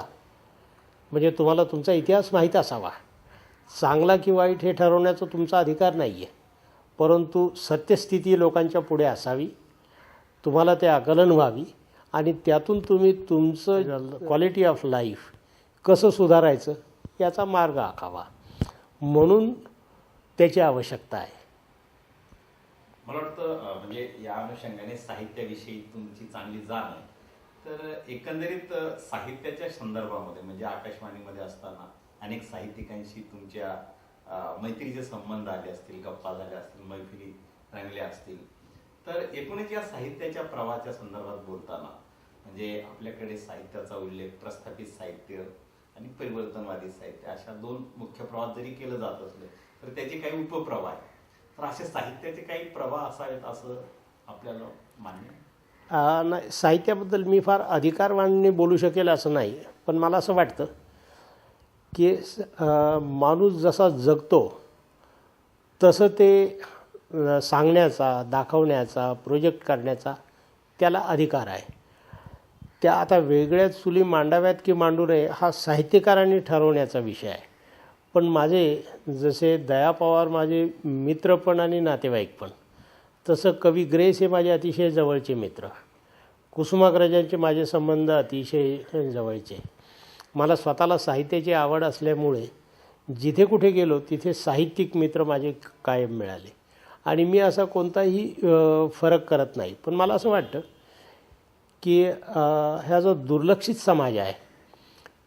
[SPEAKER 2] म्हणजे तुम्हाला तुमचा इतिहास माहीत असावा. चांगला की वाईट हे ठरवण्याचा तुमचा अधिकार नाही आहे, परंतु सत्यस्थिती लोकांच्या पुढे असावी, तुम्हाला ते आकलन व्हावी आणि त्यातून तुम्ही तुमचं क्वालिटी ऑफ लाईफ कसं सुधारायचं याचा मार्ग आखावा. म्हणून त्याची आवश्यकता आहे.
[SPEAKER 1] मला वाटतं म्हणजे या अनुषंगाने साहित्याविषयी तुमची चांगली जाण आहे. तर एकंदरीत साहित्याच्या संदर्भामध्ये म्हणजे आकाशवाणीमध्ये असताना अनेक साहित्यिकांशी तुमच्या मैत्रीचे संबंध आले असतील, गप्पा झाल्या असतील, मैफिली रंगल्या असतील. तर एकूणच या साहित्याच्या प्रवाहाच्या संदर्भात बोलताना म्हणजे आपल्याकडे साहित्याचा उल्लेख प्रस्थापित साहित्य आणि परिवर्तनवादी साहित्य अशा दोन मुख्य प्रवाहात जरी केलं जात असलं तर त्याचे काही उपप्रवाह आहेत. तर असे साहित्याचे काही प्रवाह असावेत असं आपल्याला मान्य आहे?
[SPEAKER 2] नाही, साहित्याबद्दल मी फार अधिकारवाणीने बोलू शकेल असं नाही, पण मला असं वाटतं की माणूस जसा जगतो तसं ते सांगण्याचा, दाखवण्याचा, प्रोजेक्ट करण्याचा त्याला अधिकार आहे. त्या आता वेगळ्या चुली मांडाव्यात की मांडू नये हा साहित्यकारांनी ठरवण्याचा विषय आहे. पण माझे जसे दया पवार माझे मित्र पण आणि नातेवाईक पण, तसं कवी ग्रेस हे माझे अतिशय जवळचे मित्र. कुसुमाग्रजांचे माझे संबंध अतिशय जवळचे. मला स्वतःला साहित्याची आवड असल्यामुळे जिथे कुठे गेलो तिथे साहित्यिक मित्र माझे कायम मिळाले. आणि मी असा कोणताही फरक करत नाही. पण मला असं वाटतं की ह्या जो दुर्लक्षित समाज आहे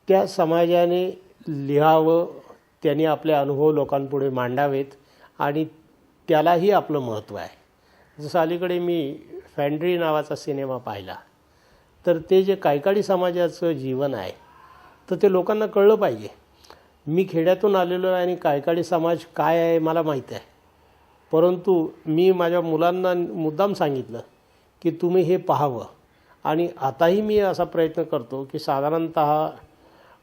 [SPEAKER 2] त्या समाजाने लिहावं, त्यांनी आपले अनुभव लोकांपुढे मांडावेत आणि त्यालाही आपलं महत्त्व आहे. जसं अलीकडे मी फॅन्ड्री नावाचा सिनेमा पाहिला, तर ते जे कायकाडी समाजाचं जीवन आहे तर ते लोकांना कळलं पाहिजे. मी खेड्यातून आलेलो आहे आणि कायकाडी समाज काय आहे मला माहीत आहे, परंतु मी माझ्या मुलांना मुद्दाम सांगितलं की तुम्ही हे पाहावं. आणि आताही मी असा प्रयत्न करतो की साधारणतः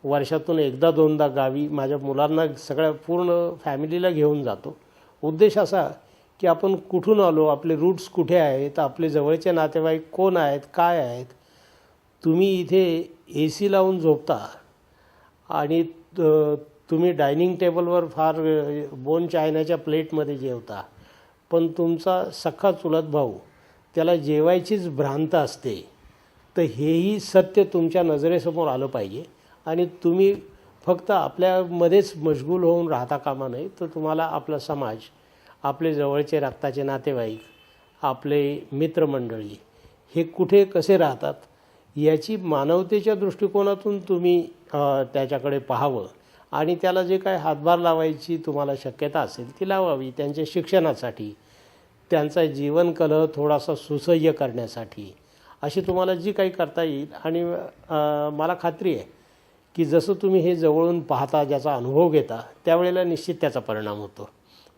[SPEAKER 2] वर्षातून एकदा दोनदा गावी माझ्या मुलांना सगळ्या पूर्ण फॅमिलीला घेऊन जातो. उद्देश असा की आपण कुठून आलो, आपले रूट्स कुठे आहेत, आपले जवळचे नातेवाईक कोण आहेत, काय आहेत. तुम्ही इथे AC लावून झोपता आणि तुम्ही डायनिंग टेबलवर फार बोन चायनाच्या प्लेटमध्ये जेवता, पण तुमचा सख्खा चुलत भाऊ त्याला जेवायचीच भ्रांत असते. तर हेही सत्य तुमच्या नजरेसमोर आलं पाहिजे आणि तुम्ही फक्त आपल्यामध्येच मशगूल होऊन राहता कामा नये. तर तुम्हाला आपला समाज, आपले जवळचे रक्ताचे नातेवाईक, आपले मित्रमंडळी हे कुठे कसे राहतात याची मानवतेच्या दृष्टिकोनातून तुम्ही त्याच्याकडे पाहावं आणि त्याला जे काय हातभार लावायची तुम्हाला शक्यता असेल ती लावावी. त्यांच्या शिक्षणासाठी, त्यांचा जीवनकलह थोडासा सुसह्य करण्यासाठी अशी तुम्हाला जी काही करता येईल. आणि मला खात्री आहे की जसं तुम्ही हे जवळून पाहता, ज्याचा अनुभव घेता, त्यावेळेला निश्चित त्याचा परिणाम होतो.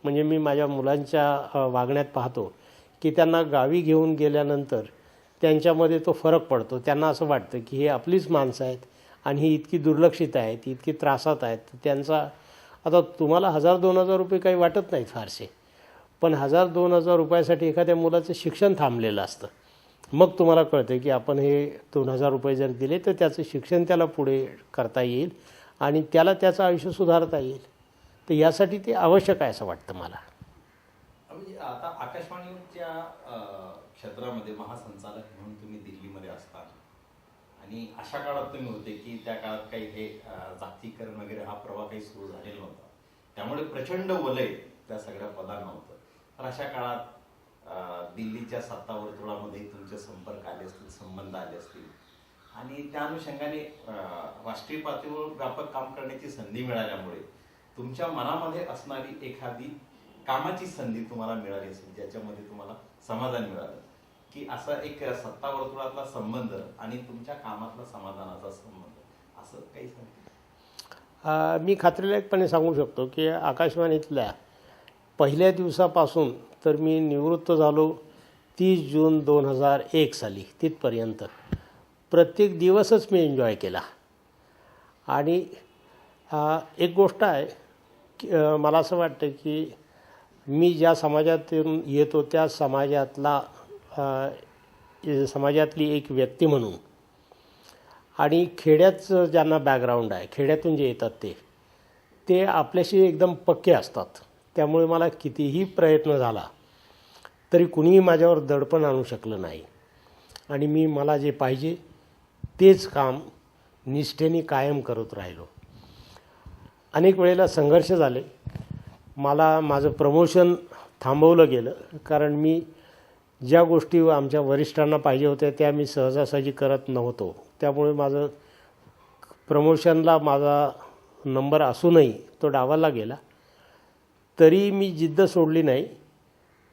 [SPEAKER 2] म्हणजे मी माझ्या मुलांच्या वागण्यात पाहतो की त्यांना गावी घेऊन गेल्यानंतर त्यांच्यामध्ये तो फरक पडतो. त्यांना असं वाटतं की हे आपलीच माणसं आहेत आणि ही इतकी दुर्लक्षित आहेत, इतकी त्रासात आहेत. त्यांचा आता तुम्हाला 1000-2000 रुपये काही वाटत नाहीत फारसे, पण 1000-2000 रुपयासाठी एखाद्या मुलाचं शिक्षण थांबलेलं असतं. मग तुम्हाला कळतं की आपण हे 2000 रुपये जर दिले तर त्याचं शिक्षण त्याला पुढे करता येईल आणि त्याला त्याचं आयुष्य सुधारता येईल. तर यासाठी ते आवश्यक आहे असं वाटतं मला.
[SPEAKER 1] म्हणजे आता आकाशवाणीच्या क्षेत्रामध्ये महासंचालक म्हणून तुम्ही दिल्लीमध्ये असता आणि अशा काळात तुम्ही होते की त्या काळात काही हे जागतिकीकरण वगैरे हा प्रवाह काही सुरू झालेला नव्हता, त्यामुळे प्रचंड वलय त्या सगळ्या पदांना होतं. तर अशा काळात दिल्लीच्या सत्ता वर्तुळामध्ये तुमचे संपर्क आले असतील, संबंध आले असतील आणि त्या अनुषंगाने राष्ट्रीय पातळीवर व्यापक काम करण्याची संधी मिळाल्यामुळे तुमच्या मनामध्ये असणारी एखादी कामाची संधी तुम्हाला मिळाली असेल ज्याच्यामध्ये तुम्हाला समाधान मिळालं, की असा एक सत्ता वर्तुळातला संबंध आणि तुमच्या कामातला समाधानाचा संबंध, असं काही सांगा.
[SPEAKER 2] मी खात्रीलायकपणे सांगू शकतो की आकाशवाणीतल्या पहिल्या दिवसापासून तर मी निवृत्त झालो 30 जून 2001 साली, तिथपर्यंत प्रत्येक दिवसच मी एन्जॉय केला. आणि एक गोष्ट आहे की मला असं वाटतं की मी ज्या समाजातून येतो त्या समाजातली एक व्यक्ती म्हणून, आणि खेड्याचं ज्यांना बॅकग्राऊंड आहे, खेड्यातून जे येतात ते आपल्याशी एकदम पक्के असतात. त्यामुळे मला कितीही प्रयत्न झाला तरी कुणीही माझ्यावर दडपण आणू शकलं नाही. आणि मी मला जे पाहिजे तेच काम निष्ठेने कायम करत राहिलो. अनेक वेळेला संघर्ष झाले. मला माझं प्रमोशन थांबवलं गेलं, कारण मी ज्या गोष्टी आमच्या वरिष्ठांना पाहिजे होत्या त्या मी सहजासहजी करत नव्हतो. त्यामुळे माझं प्रमोशनला माझा नंबर असूनही तो डावाला गेला. तरी मी जिद्द सोडली नाही.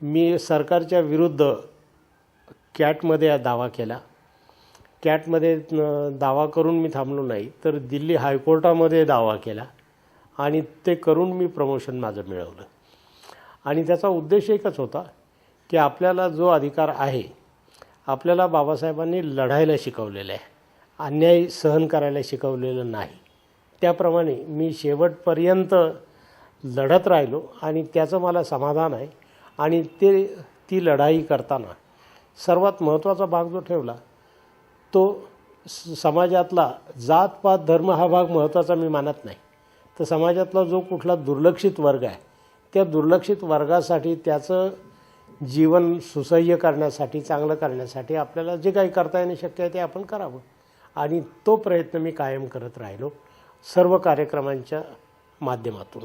[SPEAKER 2] मी सरकारच्या विरुद्ध कॅटमध्ये दावा केला. कॅटमध्ये दावा करून मी थांबलो नाही, तर दिल्ली हायकोर्टामध्ये दावा केला आणि ते करून मी प्रमोशन माझं मिळवलं. आणि त्याचा उद्देश एकच होता की आपल्याला जो अधिकार आहे, आपल्याला बाबासाहेबांनी लढायला शिकवलेलं आहे, अन्याय सहन करायला शिकवलेलं नाही. त्याप्रमाणे मी शेवटपर्यंत लढत राहिलो आणि त्याचं मला समाधान आहे. आणि ती लढाई करताना सर्वात महत्त्वाचा भाग जो ठेवला तो समाजातला जातपात धर्म हा भाग महत्त्वाचा मी मानत नाही. तर समाजातला जो कुठला दुर्लक्षित वर्ग आहे त्या दुर्लक्षित वर्गासाठी त्याचं जीवन सुसह्य करण्यासाठी, चांगलं करण्यासाठी आपल्याला जे काही करता येणं शक्य आहे ते आपण करावं. आणि तो प्रयत्न मी कायम करत राहिलो सर्व कार्यक्रमांच्या माध्यमातून.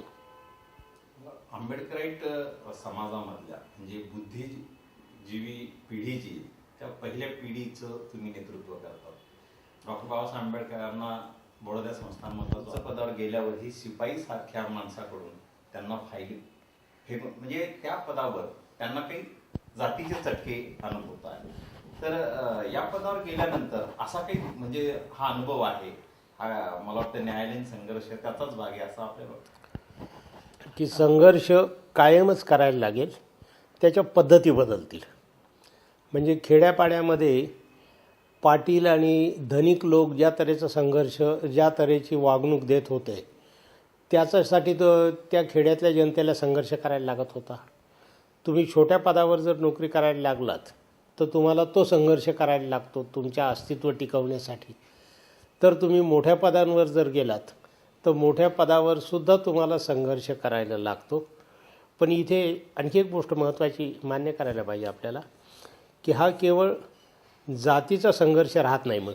[SPEAKER 1] आंबेडकराईट समाजामधल्या म्हणजे बुद्धिजीवी पिढीची त्या पहिल्या पिढीचं तुम्ही नेतृत्व करतात. डॉक्टर बाबासाहेब आंबेडकरांना बडोदा संस्थानमधलं पदावर गेल्यावरही शिपाई सारख्या माणसाकडून त्यांना फाईल म्हणजे त्या पदावर त्यांना काही जातीचे चटके अनुभवत आहे. तर या पदावर गेल्यानंतर असा काही म्हणजे हा अनुभव आहे, हा मला वाटतं न्यायालयीन संघर्ष त्याचाच भाग आहे असं आपल्याला वाटतं
[SPEAKER 2] की संघर्ष कायमच करायला लागेल, त्याच्या पद्धती बदलतील. म्हणजे खेड्यापाड्यामध्ये पाटील आणि धनिक लोक ज्या तऱ्हेचा संघर्ष, ज्या तऱ्हेची वागणूक देत होते त्याच्यासाठी तर त्या खेड्यातल्या जनतेला संघर्ष करायला लागत होता. तुम्ही छोट्या पदावर जर नोकरी करायला लागलात तर तुम्हाला तो संघर्ष करायला लागतो तुमच्या अस्तित्व टिकवण्यासाठी. तर तुम्ही मोठ्या पदांवर जर गेलात तर मोठ्या पदावर सुद्धा तुम्हाला संघर्ष करायला लागतो. पण इथे आणखी एक गोष्ट महत्त्वाची मान्य करायला पाहिजे आपल्याला, की हा केवळ जातीचा संघर्ष राहत नाही. मग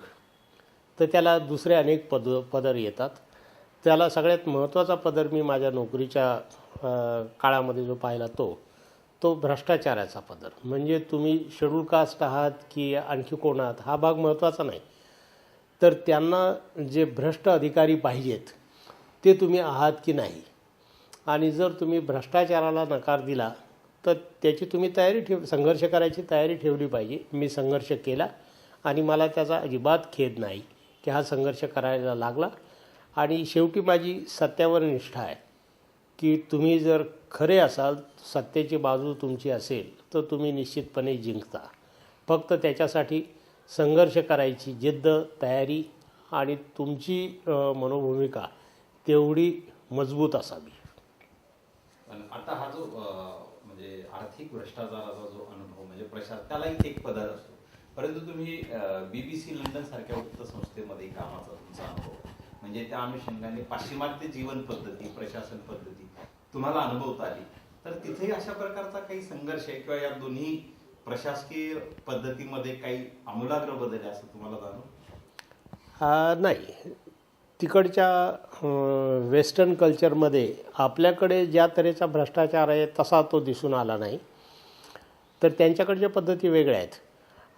[SPEAKER 2] तर त्याला दुसरे अनेक पदर येतात. त्याला सगळ्यात महत्त्वाचा पदर मी माझ्या नोकरीच्या काळामध्ये जो पाहिला तो भ्रष्टाचाराचा पदर. म्हणजे तुम्ही शेड्यूल कास्ट आहात की आणखी कोण आहात हा भाग महत्त्वाचा नाही, तर त्यांना जे भ्रष्ट अधिकारी पाहिजेत ते तुम्ही आहात की नाही. आणि जर तुम्ही भ्रष्टाचाराला नकार दिला तर त्याची तुम्ही संघर्ष करायची तयारी ठेवली पाहिजे. मी संघर्ष केला आणि मला त्याचा अजिबात खेद नाही की हा संघर्ष करायला लागला. आणि शेवटी माझी सत्यावर निष्ठा आहे की तुम्ही जर खरे असाल, सत्तेची बाजू तुमची असेल तर तुम्ही निश्चितपणे जिंकता. फक्त त्याच्यासाठी संघर्ष करायची जिद्द, तयारी आणि तुमची मनोभूमिका तेवढी मजबूत असावी.
[SPEAKER 1] आता हा जो म्हणजे आर्थिक भ्रष्टाचाराचा जो अनुभव म्हणजे त्यालाही एक पदार असतो, परंतु तुम्ही BBC लंडन सारख्या वृत्तसंस्थेमध्ये कामाचा तुमचा अनुभव म्हणजे त्या अनुषंगाने पाश्चिमात्य जीवन पद्धती, प्रशासन पद्धती तुम्हाला अनुभवता आली, तर तिथेही अशा प्रकारचा काही संघर्ष आहे किंवा या दोन्ही प्रशासकीय पद्धतीमध्ये काही आमूलाग्र बदल आहे असं तुम्हाला जाणवतं?
[SPEAKER 2] नाही, तिकडच्या वेस्टर्न कल्चरमध्ये आपल्याकडे ज्या तऱ्हेचा भ्रष्टाचार आहे तसा तो दिसून आला नाही. तर त्यांच्याकडच्या पद्धती वेगळ्या आहेत.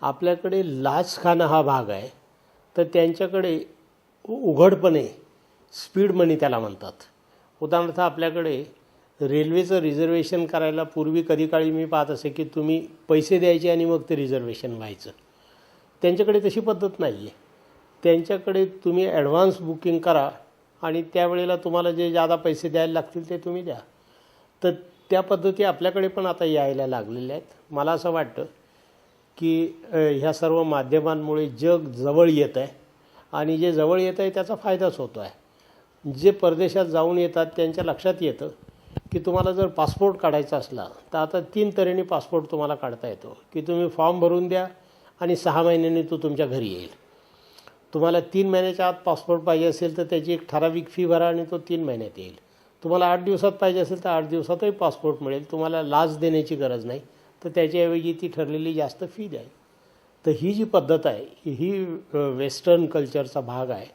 [SPEAKER 2] आपल्याकडे लाच खाणं हा भाग आहे, तर त्यांच्याकडे उघडपणे स्पीड मनी त्याला म्हणतात. उदाहरणार्थ आपल्याकडे रेल्वेचं रिझर्वेशन करायला पूर्वी कधी काळी मी पाहत असे की तुम्ही पैसे द्यायचे आणि मग ते रिझर्वेशन व्हायचं. त्यांच्याकडे तशी पद्धत नाही आहे. त्यांच्याकडे तुम्ही ॲडव्हान्स बुकिंग करा आणि त्यावेळेला तुम्हाला जे जादा पैसे द्यायला लागतील ते तुम्ही द्या. तर त्या पद्धती आपल्याकडे पण आता यायला लागलेल्या आहेत. मला असं वाटतं की ह्या सर्व माध्यमांमुळे जग जवळ येत आहे आणि जे जवळ येत आहे त्याचा फायदाच होतो आहे. जे परदेशात जाऊन येतात त्यांच्या लक्षात येतं की तुम्हाला जर पासपोर्ट काढायचा असला तर आता 3 तऱ्हेने पासपोर्ट तुम्हाला काढता येतो की तुम्ही फॉर्म भरून द्या आणि 6 महिन्यांनी तो तुमच्या घरी येईल. तुम्हाला 3 महिन्याच्या आत पासपोर्ट पाहिजे असेल तर त्याची एक ठराविक फी भरा आणि तो 3 महिन्यात येईल. तुम्हाला 8 दिवसात पाहिजे असेल तर 8 दिवसातही पासपोर्ट मिळेल. तुम्हाला लाच देण्याची गरज नाही, तर त्याच्याऐवजी ती ठरलेली जास्त फी द्याल. तर ही जी पद्धत आहे ही वेस्टर्न कल्चरचा भाग आहे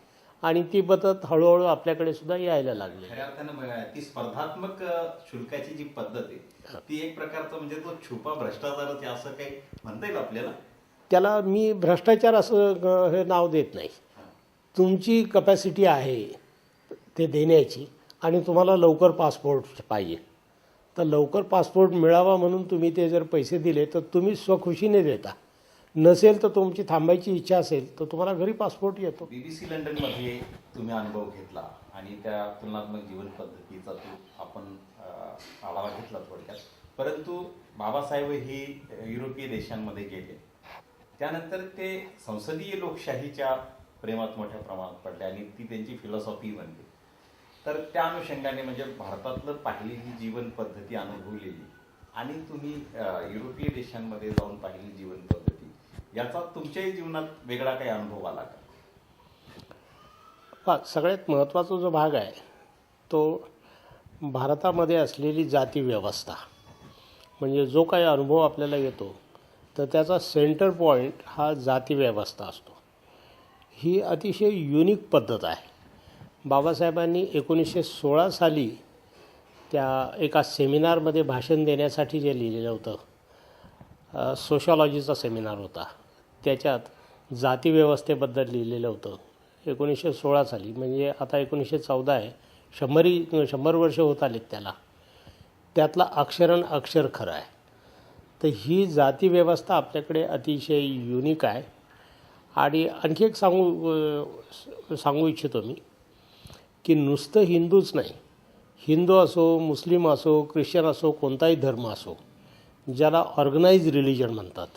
[SPEAKER 2] आणि ती पद्धत हळूहळू आपल्याकडे सुद्धा यायला लागली.
[SPEAKER 1] खऱ्या अर्थानं ती स्पर्धात्मक शुल्काची जी पद्धत आहे ती एक प्रकारचं म्हणजे तो छुपा भ्रष्टाचारच आहे असं काही म्हणता येईल आपल्याला.
[SPEAKER 2] त्याला मी भ्रष्टाचार असं हे नाव देत नाही. तुमची कपॅसिटी आहे ते देण्याची आणि तुम्हाला लवकर पासपोर्ट पाहिजे तर लवकर पासपोर्ट मिळावा म्हणून तुम्ही ते जर पैसे दिले तर तुम्ही स्वखुशीने देता. नसेल तर तुमची थांबायची इच्छा असेल तर तुम्हाला घरी पासपोर्ट येतो.
[SPEAKER 1] BBC लंडनमध्ये तुम्ही अनुभव घेतला आणि त्या तुलनात्मक जीवन पद्धतीचा आपण आढावा घेतला थोडक्यात. परंतु बाबासाहेब ही युरोपीय देशांमध्ये गेले, त्यानंतर ते संसदीय लोकशाहीच्या प्रेमात मोठ्या प्रमाणात पडले आणि ती त्यांची फिलॉसॉफी बनली. तर त्या अनुषंगाने म्हणजे भारतातलं पाहिलेली जीवन पद्धती अनुभवलेली आणि तुम्ही युरोपीय देशांमध्ये जाऊन पाहिलेली जीवन पद्धती याचा तुमच्याही जीवनात वेगळा काही अनुभव आला का?
[SPEAKER 2] सगळ्यात महत्त्वाचा जो भाग आहे तो भारतामध्ये असलेली जाती व्यवस्था, म्हणजे जो काही अनुभव आपल्याला येतो तर त्याचा सेंटर पॉईंट हा जाती व्यवस्था असतो. ही अतिशय युनिक पद्धत आहे. बाबासाहेबांनी 1916 साली त्या एका सेमिनारमध्ये भाषण देण्यासाठी जे लिहिलेलं होतं, सोशॉलॉजीचा सेमिनार होता, त्याच्यात जातीव्यवस्थेबद्दल लिहिलेलं होतं 1916 साली. म्हणजे आता 1914 आहे, 100 वर्ष होत आलेत त्याला. त्यातला अक्षरन अक्षर खरं आहे. तर ही जातीव्यवस्था आपल्याकडे अतिशय युनिक आहे. आणि आणखी एक सांगू इच्छितो मी की नुसतं हिंदूच नाही, हिंदू असो, मुस्लिम असो, ख्रिश्चन असो, कोणताही धर्म असो, ज्याला ऑर्गनाइज रिलिजन म्हणतात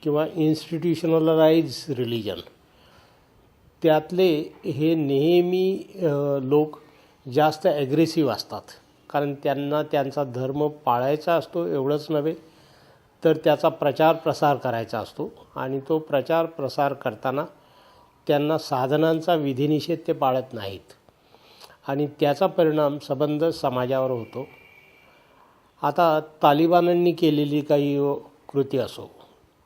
[SPEAKER 2] किंवा इन्स्टिट्यूशनलाइज रिलिजन, त्यातले हे नेहमी लोक जास्त ॲग्रेसिव्ह असतात. कारण त्यांना त्यांचा धर्म पाळायचा असतो एवढंच नव्हे तर त्याचा प्रचार प्रसार करायचा असतो आणि तो प्रचार प्रसार करताना त्यांना साधनांचा विधिनिषेध ते पाळत नाहीत आणि त्याचा परिणाम संबंध समाजावर होतो. आता तालिबानांनी केलेली काही कृती असो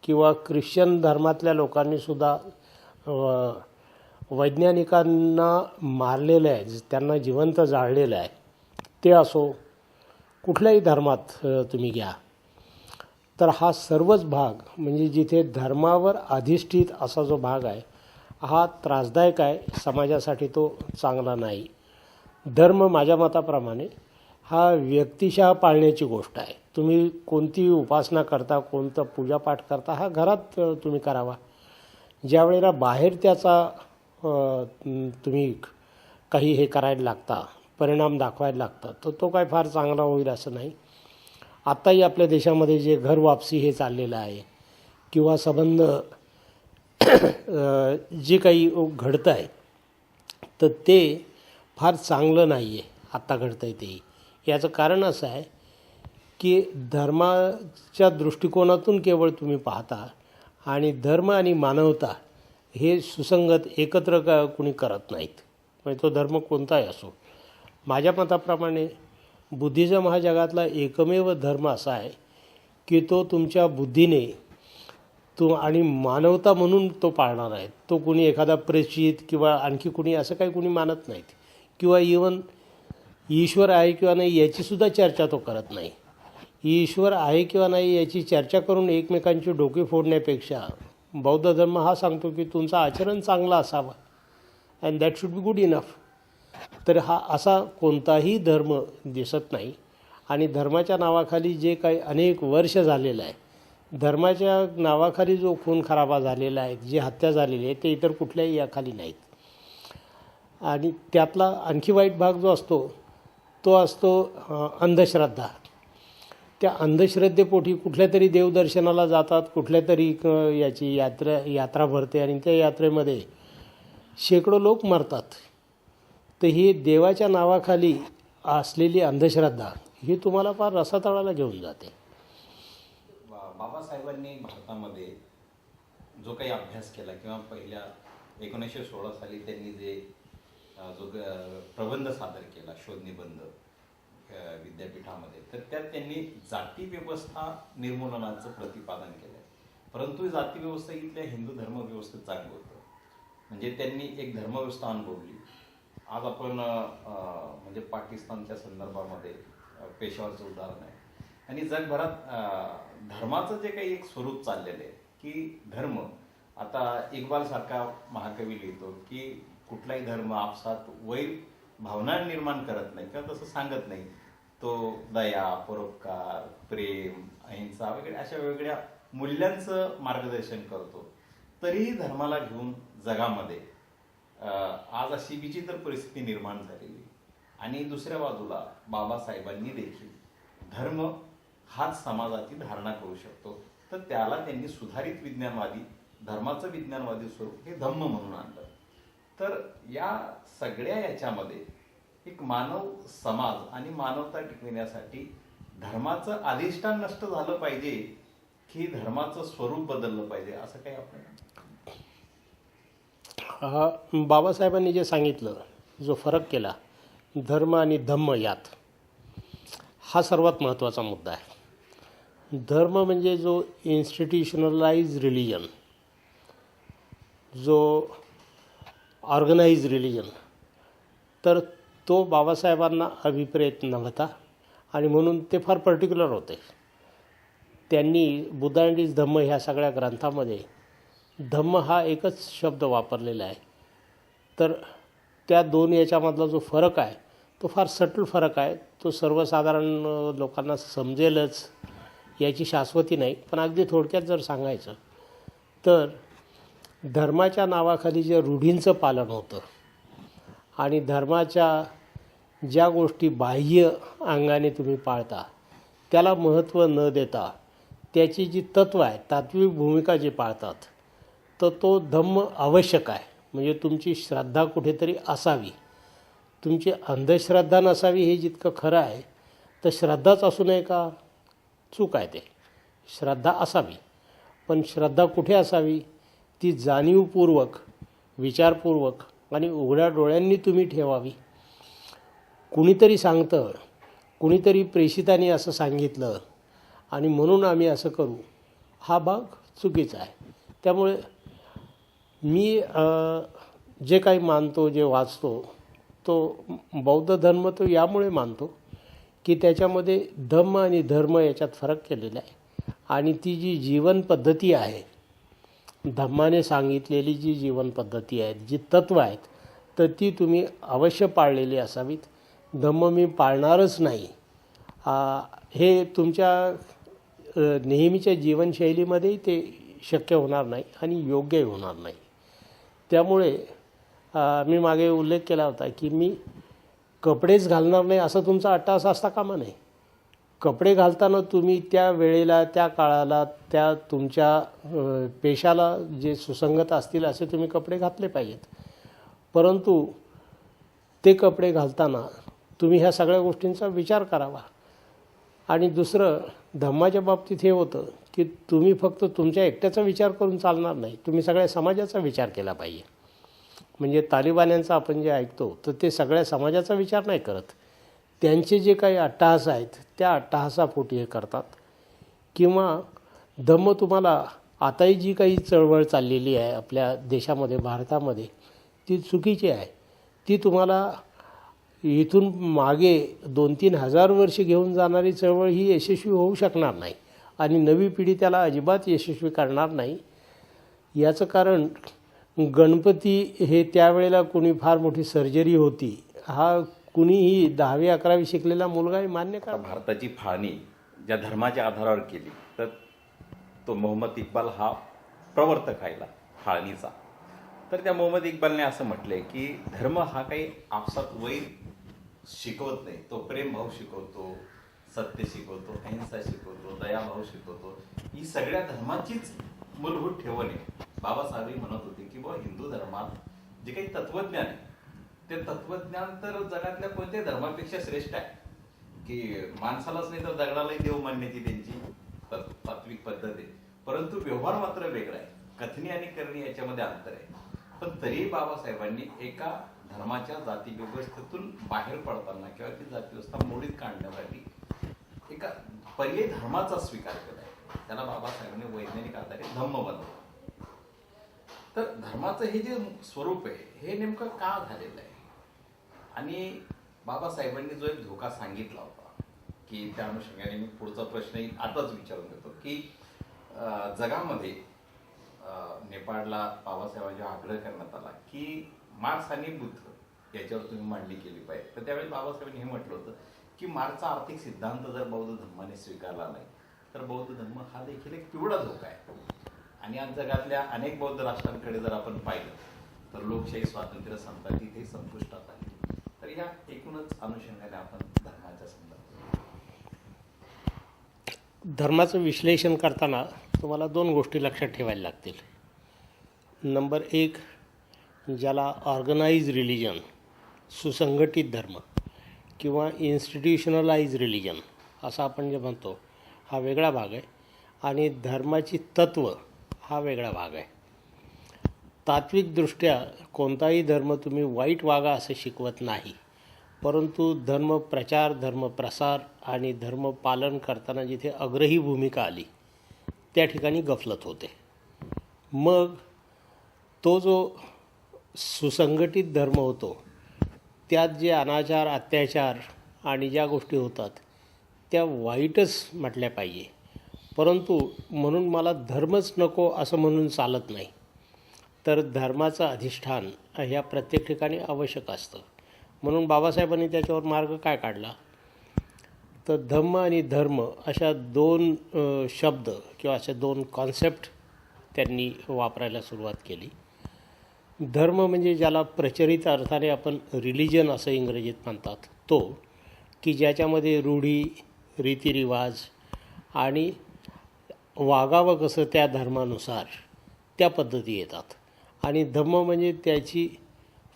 [SPEAKER 2] किंवा ख्रिश्चन धर्मातल्या लोकांनीसुद्धा वैज्ञानिकांना मारलेलं आहे, त्यांना जिवंत जाळलेलं आहे, ते असो, कुठल्याही धर्मात तुम्ही घ्या. तर हा सर्वच भाग म्हणजे जिथे धर्मावर अधिष्ठित असा जो भाग आहे हा त्रासदायक आहे, समाजासाठी तो चांगला नाही. धर्म माझ्या मताप्रमाणे हा व्यक्तिशः पाळण्याची गोष्ट आहे. तुम्ही कोणती उपासना करता, कोणतं पूजापाठ करता हा घरात तुम्ही करावा. ज्या वेळेला बाहेर त्याचा तुम्ही काही हे करायला लागता, परिणाम दाखवायला लागतात, तर तो काय फार चांगला होईल असं नाही. आत्ताही आपल्या देशामध्ये जे घर वापसी हे चाललेलं आहे किंवा संबंध जे काही घडतं आहे तर ते फार चांगलं नाही आहे. आत्ता घडतं आहे ते. याचं कारण असं आहे की धर्माच्या दृष्टिकोनातून केवळ तुम्ही पाहता आणि धर्म आणि मानवता हे सुसंगत एकत्र कुणी करत नाहीत. म्हणजे तो धर्म कोणताही असो. माझ्या मताप्रमाणे बुद्धिझम हा जगातला एकमेव धर्म असा आहे की तो तुमच्या बुद्धीने आणि मानवता म्हणून तो पाळणार आहे. तो कुणी एखादा प्रेषित किंवा आणखी कुणी असं काही कुणी मानत नाहीत किंवा इवन ईश्वर आहे किंवा नाही याचीसुद्धा चर्चा तो करत नाही. ईश्वर आहे किंवा नाही याची चर्चा करून एकमेकांची डोके फोडण्यापेक्षा बौद्ध धर्म हा सांगतो की तुमचं आचरण चांगलं असावं and that should be good enough. तर हा असा कोणताही धर्म दिसत नाही. आणि धर्माच्या नावाखाली जे काही अनेक वर्ष झालेलं आहे, धर्माच्या नावाखाली जो खून खराबा झालेला आहे, जी हत्या झालेली आहे, ते इतर कुठल्याही याखाली नाहीत. आणि त्यातला आणखी वाईट भाग जो असतो तो असतो अंधश्रद्धा. त्या अंधश्रद्धेपोटी कुठल्या तरी देवदर्शनाला जातात, कुठल्या तरी याची यात्रा भरते आणि त्या यात्रेमध्ये शेकडो लोक मरतात. तर ही देवाच्या नावाखाली असलेली अंधश्रद्धा ही तुम्हाला फार रसातळाला घेऊन जाते.
[SPEAKER 1] बाबासाहेबांनी भारतामध्ये जो काही अभ्यास केला किंवा पहिल्या 1916 साली त्यांनी जो प्रबंध सादर केला, शोधनिबंध विद्यापीठामध्ये, तर त्यात त्यांनी जाती व्यवस्था निर्मूलनाचं प्रतिपादन केलं. परंतु जाती व्यवस्था इथल्या हिंदू धर्मव्यवस्थेत चांगलं होतं. म्हणजे त्यांनी एक धर्मव्यवस्था अनुभवली. आज आपण म्हणजे पाकिस्तानच्या संदर्भामध्ये पेशवाचं उदाहरण आहे. आणि जगभरात धर्माचं जे काही एक स्वरूप चाललेलं आहे की धर्म, आता इक्बालसारखा महाकवी लिहितो की कुठलाही धर्म आपसात वैर भावना निर्माण करत नाही किंवा तसं सांगत नाही. तो दया, परोपकार, प्रेम, अहिंसा वगैरे अशा वेगवेगळ्या मूल्यांचं मार्गदर्शन करतो. तरीही धर्माला घेऊन जगामध्ये आज अशी विचित्र परिस्थिती निर्माण झालेली. आणि दुसऱ्या बाजूला बाबासाहेबांनी देखील धर्म हाच समाजाची धारणा करू शकतो, तर त्याला त्यांनी सुधारित विज्ञानवादी, धर्माचं विज्ञानवादी स्वरूप हे धम्म म्हणून आणलं. तर या सगळ्या याच्यामध्ये एक मानव समाज आणि मानवता टिकविण्यासाठी धर्माचं अधिष्ठान नष्ट झालं पाहिजे की धर्माचं स्वरूप बदललं पाहिजे, असं काही आपण
[SPEAKER 2] बाबासाहेबांनी जे सांगितलं, जो फरक केला धर्म आणि धम्म यात, हा सर्वात महत्त्वाचा मुद्दा आहे. धर्म म्हणजे जो इन्स्टिट्यूशनलाइज रिलिजन, जो ऑर्गनाइज रिलिजन, तर तो बाबासाहेबांना अभिप्रेत नव्हता आणि म्हणून ते फार पर्टिक्युलर होते. त्यांनी बुद्ध अँड हिज धम्म ह्या सगळ्या ग्रंथामध्ये धम्म हा एकच शब्द वापरलेला आहे. तर त्या दोन याच्यामधला जो फरक आहे तो फार सटल फरक आहे. तो सर्वसाधारण लोकांना समजेलच याची शाश्वती नाही. पण अगदी थोडक्यात जर सांगायचं तर धर्माच्या नावाखाली जे रूढींचं पालन होतं आणि धर्माच्या ज्या गोष्टी बाह्य अंगाने तुम्ही पाळता त्याला महत्त्व न देता त्याची जी तत्त्व आहे, तात्विक भूमिका जी पाळतात, तर तो धम्म आवश्यक आहे. म्हणजे तुमची श्रद्धा कुठेतरी असावी, तुमची अंधश्रद्धा नसावी हे जितकं खरं आहे, तर श्रद्धाच असू नये का? चूक आहे. ते श्रद्धा असावी, पण श्रद्धा कुठे असावी? ती जाणीवपूर्वक, विचारपूर्वक आणि उघड्या डोळ्यांनी तुम्ही ठेवावी. कुणीतरी सांगतं, कुणीतरी प्रेषितांनी असं सांगितलं आणि म्हणून आम्ही असं करू, हा भाग चुकीचा आहे. त्यामुळे मी जे काही मानतो, जे वाचतो, तो बौद्ध धर्म तो यामुळे मानतो की त्याच्यामध्ये धम्म आणि धर्म याच्यात फरक केलेला आहे. आणि ती जी जीवन पद्धती आहे, धम्माने सांगितलेली जी जीवन पद्धती आहे, जी तत्त्व आहेत, तर ती तुम्ही अवश्य पाळलेली असावीत. धम्म मी पाळणारच नाही हे तुमच्या नेहमीच्या जीवनशैलीमध्येही ते शक्य होणार नाही आणि योग्यही होणार नाही. त्यामुळे मी मागे उल्लेख केला होता की मी कपडेच घालणार नाही असं तुमचा अट्टाहास असता कामा नये. कपडे घालताना तुम्ही त्या वेळेला, त्या काळाला, त्या तुमच्या पेशाला जे सुसंगत असतील असे तुम्ही कपडे घातले पाहिजेत. परंतु ते कपडे घालताना तुम्ही ह्या सगळ्या गोष्टींचा विचार करावा. आणि दुसरं, धम्माच्या बाबतीत हे होतं की तुम्ही फक्त तुमच्या एकट्याचा विचार करून चालणार नाही, तुम्ही सगळ्या समाजाचा विचार केला पाहिजे. म्हणजे तालिबान्यांचा आपण जे ऐकतो तर ते सगळ्या समाजाचा विचार नाही करत. त्यांचे जे काही अट्टहास आहेत त्या अट्टहासापोटी हे करतात. किंवा धम्म तुम्हाला आताही जी काही चळवळ चाललेली आहे आपल्या देशामध्ये, भारतामध्ये, ती चुकीची आहे. ती तुम्हाला इथून मागे 2-3 हजार वर्ष घेऊन जाणारी चळवळ ही यशस्वी होऊ शकणार नाही आणि नवी पिढी त्याला अजिबात यशस्वी करणार नाही. याचं कारण गणपती हे त्यावेळेला कोणी फार मोठी सर्जरी होती हा कुणीही 10वी-11वी शिकलेला मुलगाही मान्य
[SPEAKER 1] आता
[SPEAKER 2] करा.
[SPEAKER 1] भारताची फाळणी ज्या धर्माच्या आधारावर केली तर तो मोहम्मद इक्बाल हा प्रवर्तक राहिला फाळणीचा. तर त्या मोहम्मद इक्बालने असं म्हटलंय की धर्म हा काही आपसात वैर शिकवत नाही, तो प्रेमभाव शिकवतो, सत्य शिकवतो, अहिंसा शिकवतो, दयाभाव शिकवतो. ही सगळ्या धर्माचीच मूलभूत ठेवण आहे. बाबासाहेबही म्हणत होते की बुवा हिंदू धर्मात जे काही तत्वज्ञान आहे ते तत्वज्ञान तर जगातल्या कोणत्याही धर्मापेक्षा श्रेष्ठ आहे. की माणसालाच नाही तर दगडालाही देव मानण्याची त्यांची तात्विक पद्धत आहे. परंतु व्यवहार मात्र वेगळा आहे. कथनी आणि करणी याच्यामध्ये अंतर आहे. पण तरी बाबासाहेबांनी एका धर्माच्या जातीव्यवस्थेतून बाहेर पडताना किंवा ती जातीव्यवस्था मोडीत काढण्यासाठी एका पर्यायी धर्माचा स्वीकार केला आहे. त्याला बाबासाहेबांनी वैज्ञानिक आधारे धम्म बनवलं. तर धर्माचं हे जे स्वरूप आहे हे नेमकं का झालेलं आहे आणि बाबासाहेबांनी जो एक धोका सांगितला होता की त्या अनुषंगाने मी पुढचा प्रश्नही आताच विचारून देतो की जगामध्ये नेपाळला बाबासाहेबांचा आग्रह करण्यात आला की मार्क्स आणि बुद्ध याच्यावर तुम्ही मांडणी केली पाहिजे. तर त्यावेळी बाबासाहेबांनी हे म्हटलं होतं की मार्क्सचा आर्थिक सिद्धांत जर बौद्ध धर्माने स्वीकारला नाही तर बौद्ध धर्म हा देखील एक पिवळा धोका आहे. आणि आज जगातल्या अनेक बौद्ध राष्ट्रांकडे जर आपण पाहिलं तर लोकशाही स्वातंत्र्य समता तिथे संपुष्टात आली. तर या एकूणच अनुषंगाने आपण धर्माच्या संदर्भात
[SPEAKER 2] धर्माचं विश्लेषण करताना तुम्हाला 2 गोष्टी लक्षात ठेवायला लागतील. नंबर 1, ज्याला ऑर्गनाइज रिलिजन, सुसंघटित धर्म किंवा इन्स्टिट्यूशनलाइज रिलिजन असं आपण जे म्हणतो हा वेगळा भाग आहे. आणि धर्माची तत्व हा वेगळा भाग आहे. तात्विकदृष्ट्या कोणताही धर्म तुम्ही वाईट वागा असं शिकवत नाही. परंतु धर्मप्रचार, धर्मप्रसार आणि धर्मपालन करताना जिथे अग्रही भूमिका आली त्या ठिकाणी गफलत होते. मग तो जो सुसंघटित धर्म होतो त्यात जे अनाचार, अत्याचार आणि ज्या गोष्टी होतात त्या वाईटच म्हटल्या पाहिजे. परंतु म्हणून मला धर्मच नको असं म्हणून चालत नाही. तर धर्माचं अधिष्ठान ह्या प्रत्येक ठिकाणी आवश्यक असतं. म्हणून बाबासाहेबांनी त्याच्यावर मार्ग काय काढला तर धम्म आणि धर्म अशा 2 शब्द किंवा अशा 2 कॉन्सेप्ट त्यांनी वापरायला सुरुवात केली. धर्म म्हणजे ज्याला प्रचलित अर्थाने आपण रिलिजन असं इंग्रजीत म्हणतात, तो की ज्याच्यामध्ये रूढी, रीतिरिवाज आणि वागावं कसं त्या धर्मानुसार त्या पद्धती येतात. आणि धम्म म्हणजे त्याची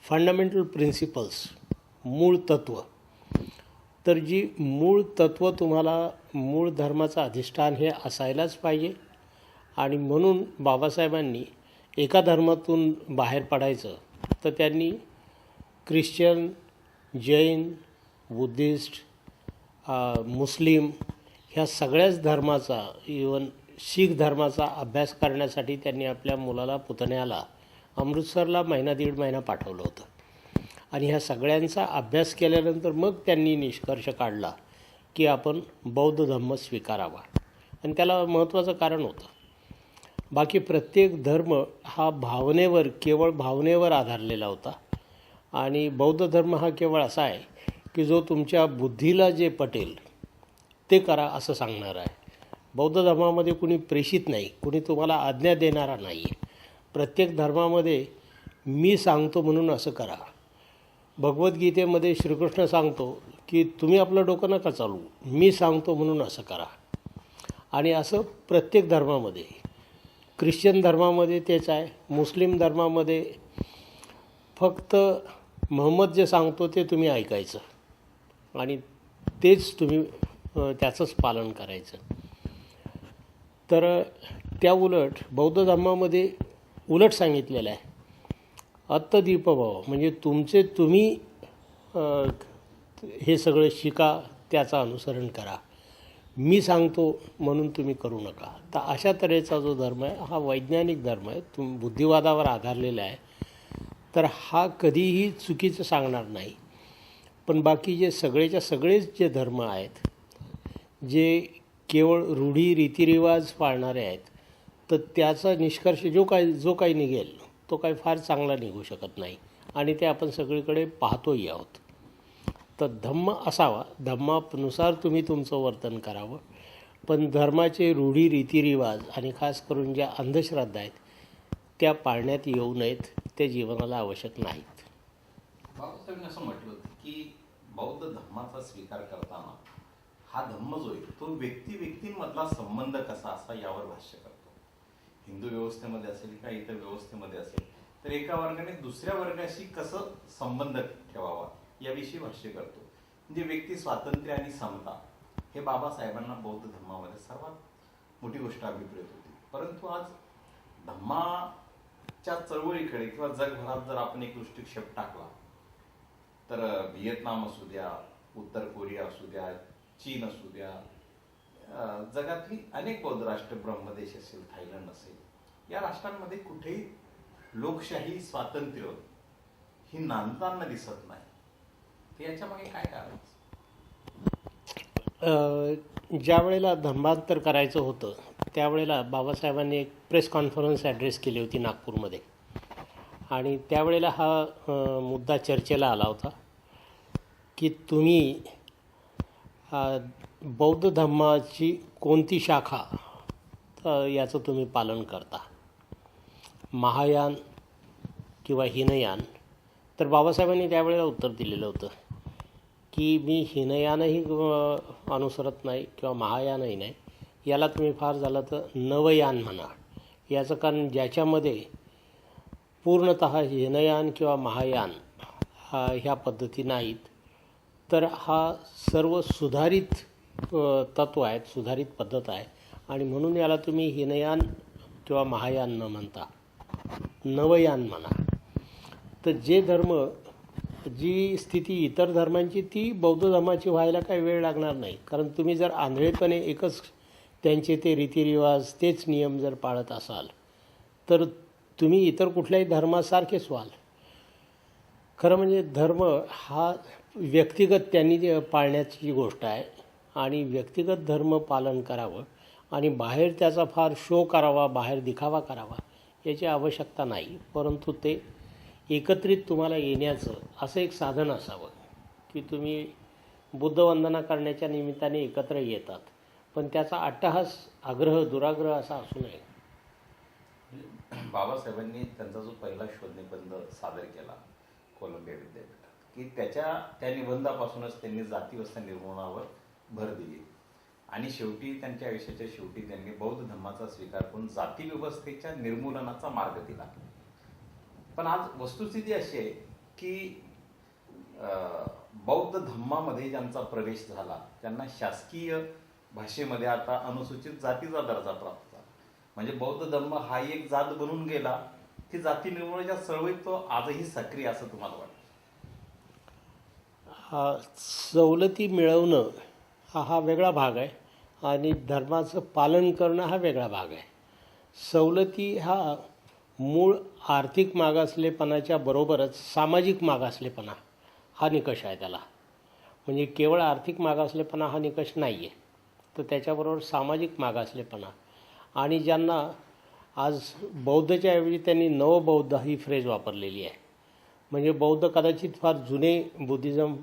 [SPEAKER 2] फंडामेंटल प्रिन्सिपल्स, मूळ तत्व. तर जी मूळ तत्व तुम्हाला मूळ धर्माचं अधिष्ठान हे असायलाच पाहिजे. आणि म्हणून बाबासाहेबांनी एका धर्मातून बाहेर पडायचं तर त्यांनी ख्रिश्चन, जैन, बुद्धिस्ट, मुस्लिम ह्या सगळ्याच धर्माचा, इवन शीख धर्माचा अभ्यास करण्यासाठी त्यांनी आपल्या मुलाला, पुतण्याला अमृतसरला 1.5 महिना पाठवलं होतं. आणि ह्या सगळ्यांचा अभ्यास केल्यानंतर मग त्यांनी निष्कर्ष काढला की आपण बौद्ध धर्म स्वीकारावा. आणि त्याला महत्त्वाचं कारण होतं. बाकी प्रत्येक धर्म हा भावनेवर, केवळ भावनेवर आधारलेला होता. आणि बौद्ध धर्म हा केवळ असा आहे की जो तुमच्या बुद्धीला जे पटेल ते करा असं सांगणार आहे. बौद्ध धर्मामध्ये कुणी प्रेषित नाही, कुणी तुम्हाला आज्ञा देणारा नाही आहे. प्रत्येक धर्मामध्ये मी सांगतो म्हणून असं करा. भगवद्गीतेमध्ये श्रीकृष्ण सांगतो की तुम्ही आपलं डोकं नका चालू, मी सांगतो म्हणून असं करा. आणि असं प्रत्येक धर्मामध्ये, ख्रिश्चन धर्मामध्ये तेच आहे. मुस्लिम धर्मामध्ये फक्त मोहम्मद जे सांगतो ते तुम्ही ऐकायचं आणि तेच तुम्ही त्याचंच पालन करायचं. तर त्या उलट बौद्ध धर्मामध्ये उलट सांगितलेलं आहे, अत्तदीपभाव, म्हणजे तुमचे तुम्ही हे सगळं शिका, त्याचं अनुसरण करा, मी सांगतो म्हणून तुम्ही करू नका. तर अशा तऱ्हेचा जो धर्म आहे हा वैज्ञानिक धर्म आहे, बुद्धिवादावर आधारलेला आहे. तर हा कधीही चुकीचं सांगणार नाही. पण बाकी जे सगळेच्या सगळेच जे धर्म आहेत जे केवळ रूढी, रीतिरिवाज पाळणारे आहेत, तर त्याचा निष्कर्ष जो काही निघेल तो काही फार चांगला निघू शकत नाही. आणि ते आपण सगळीकडे पाहतोही आहोत. तर धम्म असावा, धम्मानुसार तुम्ही तुमचं वर्तन करावं. पण धर्माचे रूढी रीतिरिवाज आणि खास करून ज्या अंधश्रद्धा आहेत त्या पाळण्यात येऊ नयेत, त्या जीवनाला आवश्यक नाहीत.
[SPEAKER 1] बाबासाहेबांनी असं म्हटलं होतं की बौद्ध धर्माचा स्वीकार करताना हा धम्म जो आहे तो व्यक्तींमधला संबंध कसा असा यावर भाष्य करतो. हिंदू व्यवस्थेमध्ये असेल किंवा इतर व्यवस्थेमध्ये असेल तर एका वर्गाने दुसऱ्या वर्गाशी कसं संबंध ठेवावा याविषयी भाष्य करतो. म्हणजे व्यक्ती स्वातंत्र्य आणि समता हे बाबासाहेबांना बौद्ध धर्मामध्ये सर्वात मोठी गोष्ट अभिप्रेत होती. परंतु आज धम्माच्या चळवळीकडे किंवा जगभरात जर आपण एक दृष्टिक्षेप टाकला तर व्हिएतनाम असू द्या, उत्तर कोरिया असू द्या, चीन असू द्या, जगातली अनेक बौद्ध राष्ट्र, ब्रह्मदेश असेल, थायलंड असेल, या राष्ट्रांमध्ये कुठेही लोकशाही, स्वातंत्र्य ही नांदताना दिसत नाही. तर याच्या मागे काय कारण?
[SPEAKER 2] ज्या वेळेला धर्मांतर करायचं होतं त्यावेळेला बाबासाहेबांनी एक प्रेस कॉन्फरन्स ॲड्रेस केली होती नागपूरमध्ये, आणि त्यावेळेला हा मुद्दा चर्चेला आला होता की तुम्ही बौद्ध धर्माची कोणती शाखा याचं तुम्ही पालन करता, महायान किंवा हिनयान. तर बाबासाहेबांनी त्यावेळेला उत्तर दिलेलं होतं की मी हिनयानही अनुसरत नाही किंवा महायानही नाही, याला तुम्ही फार झालं तर नवयान म्हणा. याचं कारण ज्याच्यामध्ये पूर्णतः हिनयान किंवा महायान ह्या पद्धती नाहीत, तर हा सर्व सुधारित तत्व आहेत, सुधारित पद्धत आहे, आणि म्हणून याला तुम्ही हिनयान किंवा महायान न म्हणता नवयान म्हणा. तर जे धर्म, जी स्थिती इतर धर्मांची ती बौद्ध धर्माची व्हायला काही वेळ लागणार नाही. कारण तुम्ही जर आंधळेपणे एकच त्यांचे ते रीतिरिवाज, तेच नियम जर पाळत असाल तर तुम्ही इतर कुठल्याही धर्मासारखेच व्हाल. खरं म्हणजे धर्म हा व्यक्तिगत त्यांनी पाळण्याची गोष्ट आहे, आणि व्यक्तिगत धर्म पालन करावं आणि बाहेर त्याचा फार शो करावा, बाहेर दिखावा करावा याची आवश्यकता नाही. परंतु ते एकत्रित तुम्हाला येण्याचं असं एक साधन असावं की तुम्ही बुद्धवंदना करण्याच्या निमित्ताने एकत्र येतात, पण त्याचा अट्टहास, आग्रह, दुराग्रह असा असू नये.
[SPEAKER 1] बाबासाहेबांनी त्यांचा जो पहिला शोधनिबंध सादर केला कोलंबिया विद्यापीठात, की त्या निबंधापासूनच त्यांनी जातीव्यवस्था निर्मूलनावर भर दिली, आणि शेवटी त्यांच्या आयुष्याच्या शेवटी त्यांनी बौद्ध धर्माचा स्वीकार करून जाती व्यवस्थेच्या निर्मूलनाचा मार्ग दिला. पण आज वस्तुस्थिती अशी आहे की बौद्ध धर्मामध्ये ज्यांचा प्रवेश झाला त्यांना शासकीय भाषेमध्ये आता अनुसूचित जातीचा दर्जा प्राप्त झाला. म्हणजे बौद्ध धर्म हा एक जात बनून गेला की जाती निर्मूलनाच्या चळवळीत तो आजही सक्रिय असं तुम्हाला वाटतं?
[SPEAKER 2] सवलती मिळवणं हा वेगळा भाग आहे, आणि धर्माचं पालन करणं हा वेगळा भाग आहे. सवलती हा मूळ आर्थिक मागासलेपणाच्या बरोबरच सामाजिक मागासलेपणा हा निकष आहे त्याला. म्हणजे केवळ आर्थिक मागासलेपणा हा निकष नाही आहे, तर त्याच्याबरोबर सामाजिक मागासलेपणा. आणि ज्यांना आज बौद्धच्या ऐवजी त्यांनी नवबौद्ध ही फ्रेज वापरलेली आहे. म्हणजे बौद्ध कदाचित फार जुने बुद्धिझम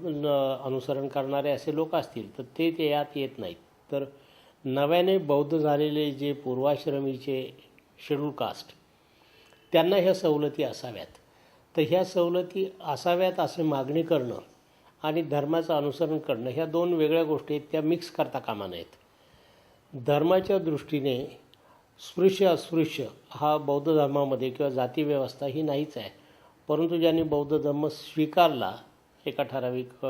[SPEAKER 2] अनुसरण करणारे असे लोक असतील तर ते यात येत नाहीत. तर नव्याने बौद्ध झालेले जे पूर्वाश्रमीचे शेड्यूल कास्ट, त्यांना ह्या सवलती असाव्यात. तर ह्या सवलती असाव्यात असे मागणी करणं आणि धर्माचं अनुसरण करणं ह्या दोन वेगळ्या गोष्टी आहेत, त्या मिक्स करता कामा नयेत. धर्माच्या दृष्टीने स्पृश्य अस्पृश्य हा बौद्ध धर्मामध्ये किंवा जातीव्यवस्था ही नाहीच आहे. परंतु ज्यांनी बौद्ध धर्म स्वीकारला एका ठराविक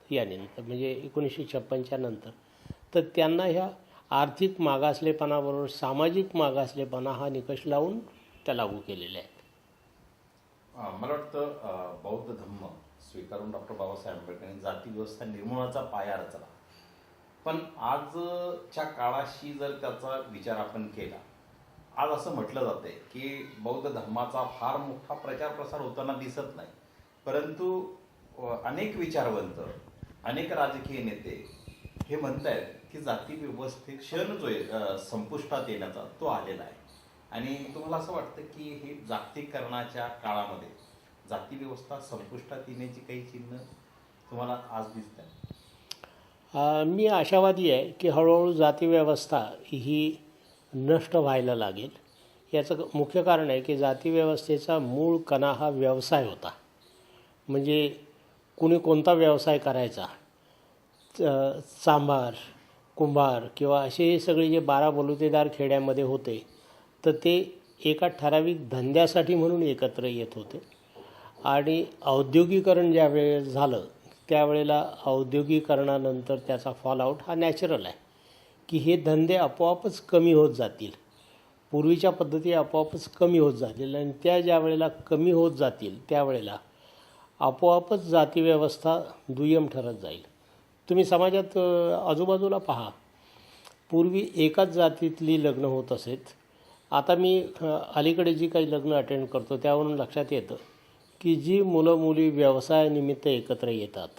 [SPEAKER 2] यानंतर, म्हणजे 1956च्या नंतर, तर त्यांना ह्या आर्थिक मागासलेपणाबरोबर सामाजिक मागासलेपणा हा निकष लावून त्या लागू केलेल्या आहेत.
[SPEAKER 1] मला वाटतं बौद्ध धर्म स्वीकारून डॉक्टर बाबासाहेब आंबेडकरांनी जाती व्यवस्था निर्मूलनाचा पाया रचला. पण आजच्या काळाशी जर त्याचा विचार आपण केला, आज असं म्हटलं जातंय की बौद्ध धर्माचा फार मोठा प्रचार प्रसार होताना दिसत नाही, परंतु अनेक विचारवंत, अनेक राजकीय नेते हे म्हणतायत की जाती व्यवस्थेत क्षण जो आहे संपुष्टात येण्याचा तो आलेला आहे. आणि तुम्हाला असं वाटतं की हे जागतिकीकरणाच्या काळामध्ये जाती व्यवस्था संपुष्टात येण्याची काही चिन्ह तुम्हाला आज दिसत आहे?
[SPEAKER 2] मी आशावादी आहे की हळूहळू जातीव्यवस्था ही नष्ट व्हायला लागेल. याचं मुख्य कारण आहे की जातीव्यवस्थेचा मूळ कणा हा व्यवसाय होता. म्हणजे कुणी कोणता व्यवसाय करायचा, चांभार, कुंभार किंवा असे सगळे जे 12 बलुतेदार खेड्यामध्ये होते, तर ते एका ठराविक धंद्यासाठी म्हणून एकत्र येत होते. आणि औद्योगिकरण ज्या वेळेस झालं त्यावेळेला औद्योगिकरणानंतर त्याचा फॉलआउट हा नॅचरल आहे की हे धंदे आपोआपच कमी होत जातील. पूर्वीच्या पद्धती आपोआपच कमी होत जातील आणि त्या ज्या वेळेला कमी होत जातील त्यावेळेला आपोआपच जातीव्यवस्था दुय्यम ठरत जाईल. तुम्ही समाजात आजूबाजूला पहा, पूर्वी एकाच जातीतली लग्न होत असेत. आता मी अलीकडे जी काही लग्न अटेंड करतो त्यावरून लक्षात येतं की जी मुलं मुली व्यवसायानिमित्त एकत्र येतात,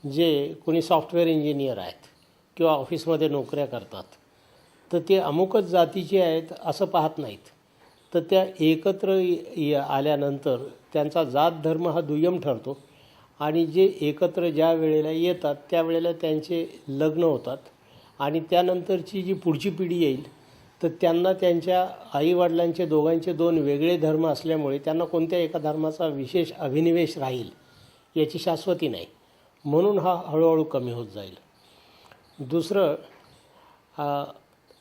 [SPEAKER 2] जे कोणी सॉफ्टवेअर इंजिनियर आहेत किंवा ऑफिसमध्ये नोकऱ्या करतात, तर ते अमुकच जातीचे आहेत असं पाहत नाहीत. तर त्या एकत्र आल्यानंतर त्यांचा जात धर्म हा दुय्यम ठरतो आणि जे एकत्र ज्या वेळेला येतात त्यावेळेला त्यांचे लग्न होतात आणि त्यानंतरची जी पुढची पिढी येईल तर त्यांना त्यांच्या आईवडिलांचे दोघांचे 2 वेगळे धर्म असल्यामुळे त्यांना कोणत्या एका धर्माचा विशेष अभिनिवेश राहील याची शाश्वती नाही. म्हणून हा हळूहळू कमी होत जाईल. दुसरं,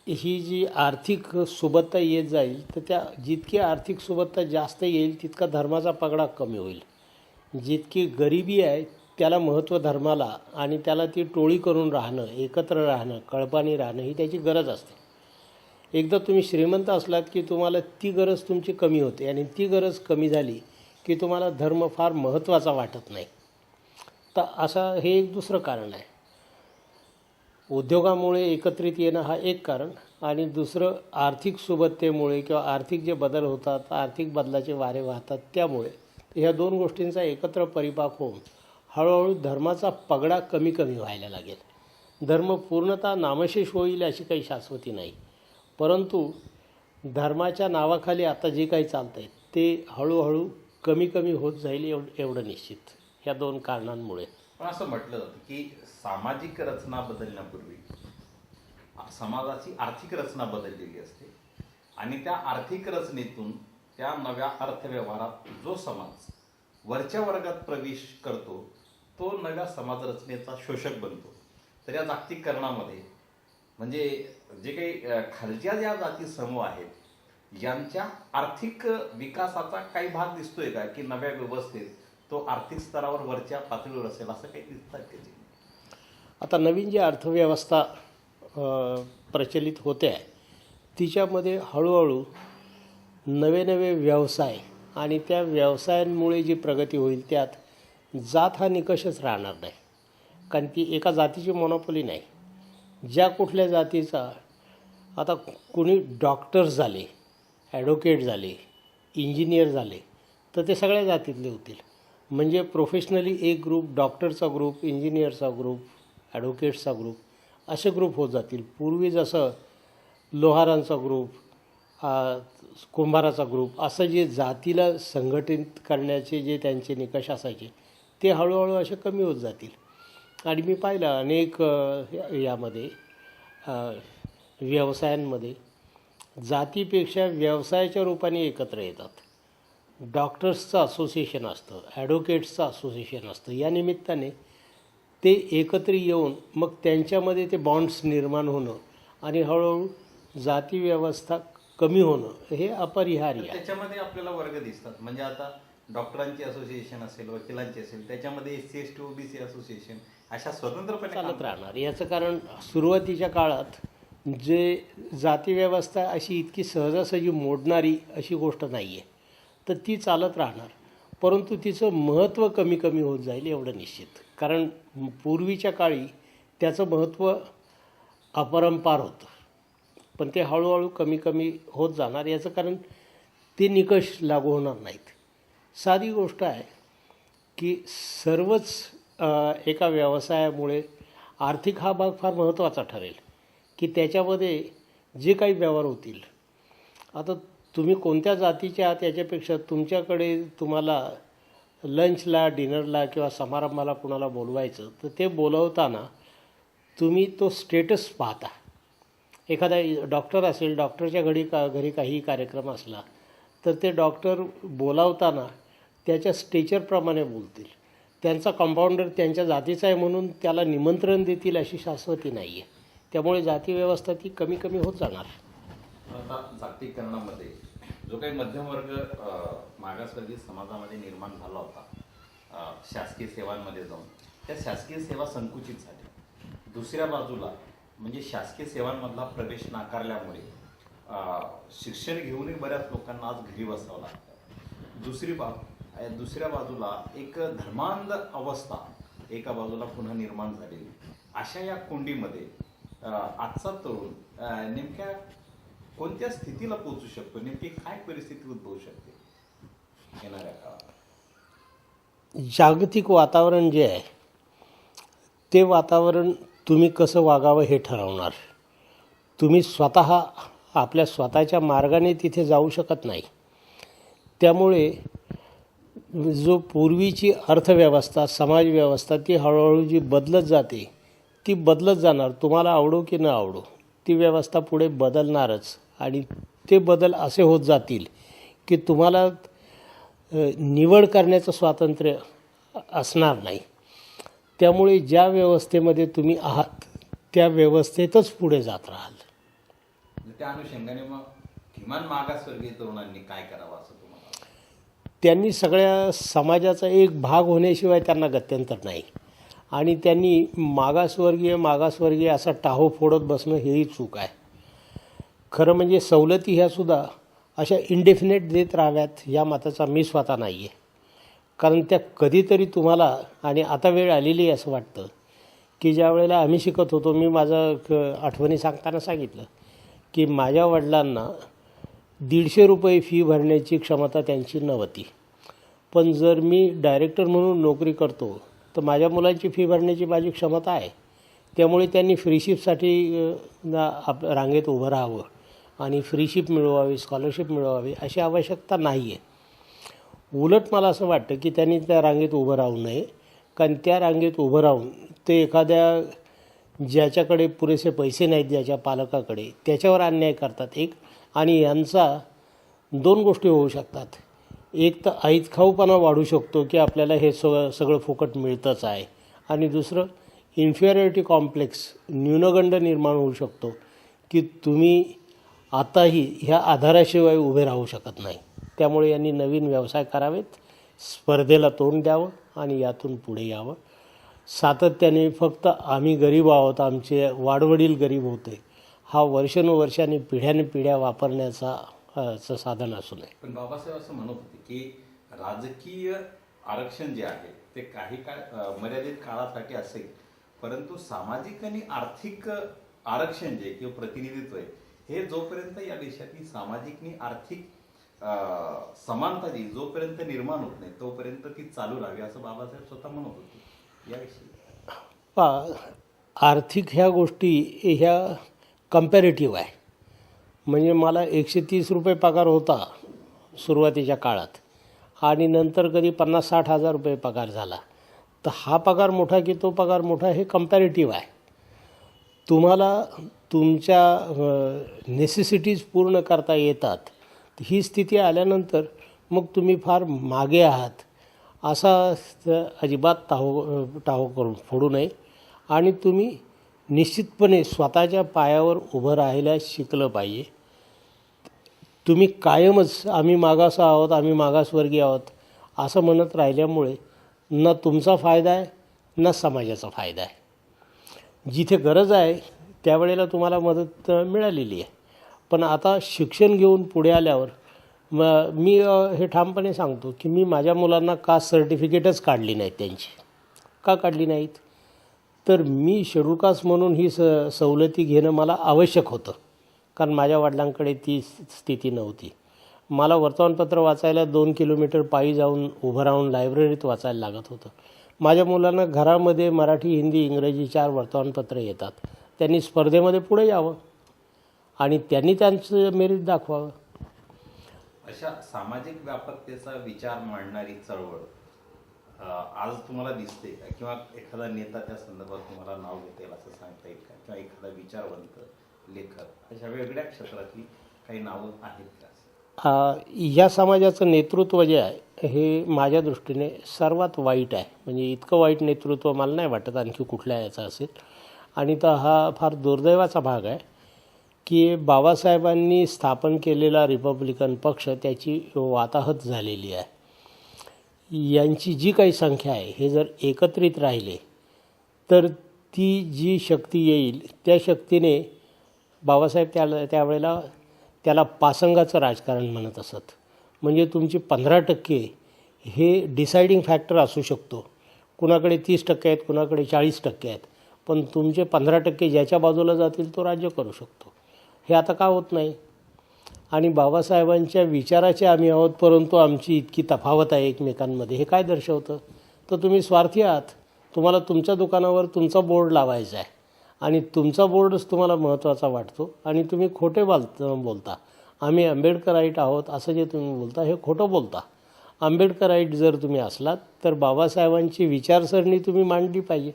[SPEAKER 2] ही जी आर्थिक सुबत्ता येत जाईल तर त्या जितकी आर्थिक सुबत्ता जास्त येईल तितका धर्माचा पगडा कमी होईल. जितकी गरिबी आहे त्याला महत्त्व धर्माला आणि त्याला ती टोळी करून राहणं, एकत्र राहणं, कळपानी राहणं ही त्याची गरज असते. एकदा तुम्ही श्रीमंत असलात की तुम्हाला ती गरज तुमची कमी होते आणि ती गरज कमी झाली की तुम्हाला धर्म फार महत्त्वाचा वाटत नाही. तर असं हे एक दुसरं कारण आहे. उद्योगामुळे एकत्रित येणं हा एक कारण आणि दुसरं आर्थिक सुबत्तेमुळे किंवा आर्थिक जे बदल होतात, आर्थिक बदलाचे वारे वाहतात त्यामुळे. ह्या 2 गोष्टींचा एकत्र परिपाक होऊन हळूहळू धर्माचा पगडा कमी कमी व्हायला लागेल. धर्म पूर्णतः नामशेष होईल अशी काही शाश्वती नाही, परंतु धर्माच्या नावाखाली आता जे काही चालतं आहे ते हळूहळू कमी कमी होत जाईल एवढं निश्चित, ह्या 2 कारणांमुळे.
[SPEAKER 1] पण असं म्हटलं जातं की सामाजिक रचना बदलण्यापूर्वी समाजाची आर्थिक रचना बदललेली असते आणि त्या आर्थिक रचनेतून त्या नव्या अर्थव्यवहारात जो समाज वरच्या वर्गात प्रवेश करतो तो नव्या समाजरचनेचा शोषक बनतो. तर या जागतिकीकरणामध्ये म्हणजे जे काही खालच्या ज्या जाती समूह आहेत यांच्या आर्थिक विकासाचा काही भाग दिसतोय का की नव्या व्यवस्थेत तो आर्थिक स्तरावर वरच्या पातळीवर असेल असं काही दिसतं त्याची?
[SPEAKER 2] आता नवीन जी अर्थव्यवस्था प्रचलित होते आहे तिच्यामध्ये हळूहळू नवे नवे व्यवसाय आणि त्या व्यवसायांमुळे जी प्रगती होईल त्यात जात हा निकषच राहणार नाही. कारण ती एका जातीची मोनोपोली नाही. ज्या कुठल्या जातीचा, आता कोणी डॉक्टर्स झाले, ॲडव्होकेट झाले, इंजिनियर झाले तर ते सगळ्या जातीतले होतील. म्हणजे प्रोफेशनली एक ग्रुप, डॉक्टरचा ग्रुप, इंजिनियरचा ग्रुप, ॲडव्होकेट्सचा ग्रुप असे ग्रुप होत जातील. पूर्वी जसं लोहारांचा ग्रुप, कुंभाराचा ग्रुप असं जे जातीला संघटित करण्याचे जे त्यांचे निकष असायचे ते हळूहळू असे कमी होत जातील. आणि मी पाहिलं अनेक यामध्ये व्यवसायांमध्ये जातीपेक्षा व्यवसायाच्या रूपाने एकत्र येतात. डॉक्टर्सचं असोसिएशन असतं, ॲडव्होकेट्सचं असोसिएशन असतं. या निमित्ताने ते एकत्र येऊन मग त्यांच्यामध्ये ते बॉन्ड्स निर्माण होणं आणि हळूहळू जाती व्यवस्था कमी होणं हे अपरिहार्य आहे.
[SPEAKER 1] त्याच्यामध्ये आपल्याला वर्ग दिसतात. म्हणजे आता डॉक्टरांची असोसिएशन असेल, वकिलांची असेल, त्याच्यामध्ये SC ST OBC असोसिएशन अशा स्वतंत्रपणे
[SPEAKER 2] चालत राहणार. याचं कारण सुरुवातीच्या काळात जे जातीव्यवस्था अशी इतकी सहजासहजी मोडणारी अशी गोष्ट नाही आहे, तर ती चालत राहणार. परंतु तिचं महत्त्व कमी कमी होत जाईल एवढं निश्चित. कारण पूर्वीच्या काळी त्याचं महत्त्व अपरंपार होतं, पण ते हळूहळू कमी कमी होत जाणार. याचं कारण ते निकष लागू होणार नाहीत. साधी गोष्ट आहे की सर्वच एका व्यवसायामुळे आर्थिक हा भाग फार महत्त्वाचा ठरेल की त्याच्यामध्ये जे काही व्यवहार होतील. आता तुम्ही कोणत्या जातीचे आहात याच्यापेक्षा तुमच्याकडे तुम्हाला लंचला डिनरला किंवा समारंभाला कुणाला बोलवायचं तर ते बोलवताना तुम्ही तो स्टेटस पाहता. एखादा डॉक्टर असेल, डॉक्टरच्या घरी काही कार्यक्रम असला तर ते डॉक्टर बोलावताना त्याच्या स्टेचरप्रमाणे बोलतील. त्यांचा कंपाऊंडर त्यांच्या जातीचा आहे म्हणून त्याला निमंत्रण देतील अशी शाश्वती नाही आहे. त्यामुळे जाती व्यवस्था ती कमी कमी होत जाणार.
[SPEAKER 1] आता जागतिकीकरणामध्ये जो काही मध्यमवर्ग मागासवर्गीय समाजामध्ये निर्माण झाला होता शासकीय सेवांमध्ये जाऊन, त्या शासकीय सेवा संकुचित झाल्या. दुसऱ्या बाजूला म्हणजे शासकीय सेवांमधला प्रवेश नाकारल्यामुळे शिक्षण घेऊनही बऱ्याच लोकांना आज घरी बसावं लागतं. दुसऱ्या बाजूला एक धर्मांध अवस्था एका बाजूला पुन्हा निर्माण झालेली. अशा या कोंडीमध्ये आजचा तरुण नेमक्या कोणत्या स्थितीला पोहोचू शकतो, नेमकी काय परिस्थिती उद्भवू शकते येणाऱ्या काळात?
[SPEAKER 2] जागतिक वातावरण जे आहे ते वातावरण तुम्ही कसं वागावं हे ठरवणार. तुम्ही स्वतः आपल्या स्वतःच्या मार्गाने तिथे जाऊ शकत नाही. त्यामुळे जो पूर्वीची अर्थव्यवस्था, समाजव्यवस्था ती हळूहळू जी बदलत जाते ती बदलत जाणार. तुम्हाला आवडो की न आवडो ती व्यवस्था पुढे बदलणारच. आणि ते बदल असे होत जातील की तुम्हाला निवड करण्याचं स्वातंत्र्य असणार नाही. त्यामुळे ज्या व्यवस्थेमध्ये तुम्ही आहात त्या व्यवस्थेतच पुढे जात राहाल.
[SPEAKER 1] त्या अनुषंगाने मग किमान मागासवर्गीय तरुणांनी काय करावं असं तुम्हाला?
[SPEAKER 2] त्यांनी सगळ्या समाजाचा एक भाग होण्याशिवाय त्यांना गत्यंतर नाही. आणि त्यांनी मागासवर्गीय असा टाहो फोडत बसणं हेही चूक आहे. खरं म्हणजे सवलती ह्यासुद्धा अशा इंडेफिनेट देत राहाव्यात या मताचा मी स्वतः नाही आहे. कारण त्या कधीतरी तुम्हाला, आणि आता वेळ आलेली आहे असं वाटतं की ज्या वेळेला आम्ही शिकत होतो, मी माझं आठवणी सांगताना सांगितलं की माझ्या वडिलांना 150 रुपये फी भरण्याची क्षमता त्यांची नव्हती. पण जर मी डायरेक्टर म्हणून नोकरी करतो तर माझ्या मुलांची फी भरण्याची माझी क्षमता आहे. त्यामुळे त्यांनी फ्रीशिपसाठी रांगेत उभं राहावं आणि फ्रीशिप मिळवावी, स्कॉलरशिप मिळवावी अशी आवश्यकता नाही आहे. उलट मला असं वाटतं की त्यांनी त्या रांगेत उभं राहू नये. कारण त्या रांगेत उभं राहून ते एखाद्या ज्याच्याकडे पुरेसे पैसे नाहीत, ज्याच्या पालकाकडे, त्याच्यावर अन्याय करतात. एक, आणि यांचा 2 गोष्टी होऊ शकतात. एक तर ऐतखाऊपणा वाढू शकतो की आपल्याला हे सगळं फुकट मिळतंच आहे. आणि दुसरं इन्फिरियरिटी कॉम्प्लेक्स, न्यूनगंड निर्माण होऊ शकतो की तुम्ही आताही ह्या आधाराशिवाय उभे राहू शकत नाही. त्यामुळे यांनी नवीन व्यवसाय करावेत, स्पर्धेला तोंड द्यावं आणि यातून पुढे यावं. सातत्याने फक्त आम्ही गरीब आहोत, आमचे वाडवडील गरीब होते, हा वर्षानुवर्षांनी पिढ्या वापरण्याचा साधन असू नये.
[SPEAKER 1] पण बाबासाहेब असं म्हणत होते की राजकीय आरक्षण जे आहे ते काही काळ मर्यादित काळासाठी असेल, परंतु सामाजिक आणि आर्थिक आरक्षण जे किंवा प्रतिनिधित्व आहे हे जोपर्यंत या देशातली सामाजिक आणि आर्थिक समानता जी जोपर्यंत निर्माण होत नाही तोपर्यंत ती चालू राहावी असं बाबासाहेब स्वतः म्हणत होते. याविषयी
[SPEAKER 2] आर्थिक ह्या गोष्टी ह्या कम्पॅरेटिव्ह आहे. म्हणजे मला 130 रुपये पगार होता सुरुवातीच्या काळात आणि नंतर कधी 50-60 हजार रुपये पगार झाला. तर हा पगार मोठा की तो पगार मोठा हे कम्पॅरेटिव्ह आहे. तुम्हाला तुमच्या नेसेसिटीज पूर्ण करता येतात. ही स्थिती आल्यानंतर मग तुम्ही फार मागे आहात असा अजिबात टाहो करून फोडू नये. आणि तुम्ही निश्चितपणे स्वतःच्या पायावर उभं राहायला शिकलं पाहिजे. तुम्ही कायमच आम्ही मागास आहोत, आम्ही मागासवर्गीय आहोत असं म्हणत राहिल्यामुळे न तुमचा फायदा आहे न समाजाचा फायदा आहे. जिथे गरज आहे त्यावेळेला तुम्हाला मदत मिळालेली आहे. पण आता शिक्षण घेऊन पुढे आल्यावर मी हे ठामपणे सांगतो की मी माझ्या मुलांना कास्ट सर्टिफिकेटच काढली नाहीत. त्यांची का काढली नाहीत? तर मी शेड्यूल कास्ट म्हणून ही सवलती घेणं मला आवश्यक होतं. कारण माझ्या वडिलांकडे ती स्थिती नव्हती. मला वर्तमानपत्र वाचायला 2 किलोमीटर पायी जाऊन उभं राहून लायब्ररीत वाचायला लागत होतं. माझ्या मुलांना घरामध्ये मराठी, हिंदी, इंग्रजी 4 वर्तमानपत्रं येतात. त्यांनी स्पर्धेमध्ये पुढे यावं आणि त्यांनी त्यांचं मेरिट दाखवावं.
[SPEAKER 1] अशा सामाजिक व्यापकतेचा विचार मांडणारी चळवळ आज तुम्हाला दिसते का किंवा एखादा नेता त्या संदर्भात तुम्हाला नाव घेता येईल असं सांगता येईल का किंवा एखादा विचारवंत लेखक अशा वेगळ्या क्षेत्रातली काही नावं आहेत का?
[SPEAKER 2] या समाजाचं नेतृत्व जे आहे हे माझ्या दृष्टीने सर्वात वाईट आहे. म्हणजे इतकं वाईट नेतृत्व मला नाही वाटत आणखी कुठल्या याचं असेल. आणि तर हा फार दुर्दैवाचा भाग आहे की बाबासाहेबांनी स्थापन केलेला रिपब्लिकन पक्ष त्याची वाताहत झालेली आहे. यांची जी काही संख्या आहे हे जर एकत्रित राहिले तर ती जी शक्ती येईल त्या शक्तीने बाबासाहेब त्यावेळेला त्याला पासंगाचं राजकारण म्हणत असत. म्हणजे तुमची 15% हे डिसाइडिंग फॅक्टर असू शकतो. कुणाकडे 30% आहेत, कुणाकडे 40% आहेत, पण तुमचे 15% ज्याच्या बाजूला जातील तो राज्य करू शकतो. हे आता का होत नाही? आणि बाबासाहेबांच्या विचाराचे आम्ही आहोत परंतु आमची इतकी तफावत आहे एकमेकांमध्ये, हे काय दर्शवतं? तर तुम्ही स्वार्थी आहात. तुम्हाला तुमच्या दुकानावर तुमचा बोर्ड लावायचा आहे आणि तुमचा बोर्डच तुम्हाला महत्त्वाचा वाटतो आणि तुम्ही खोटे बोलता. आम्ही आंबेडकराईट आहोत असं जे तुम्ही बोलता हे खोटं बोलता. आंबेडकराईट जर तुम्ही असलात तर बाबासाहेबांची विचारसरणी तुम्ही मांडली पाहिजे.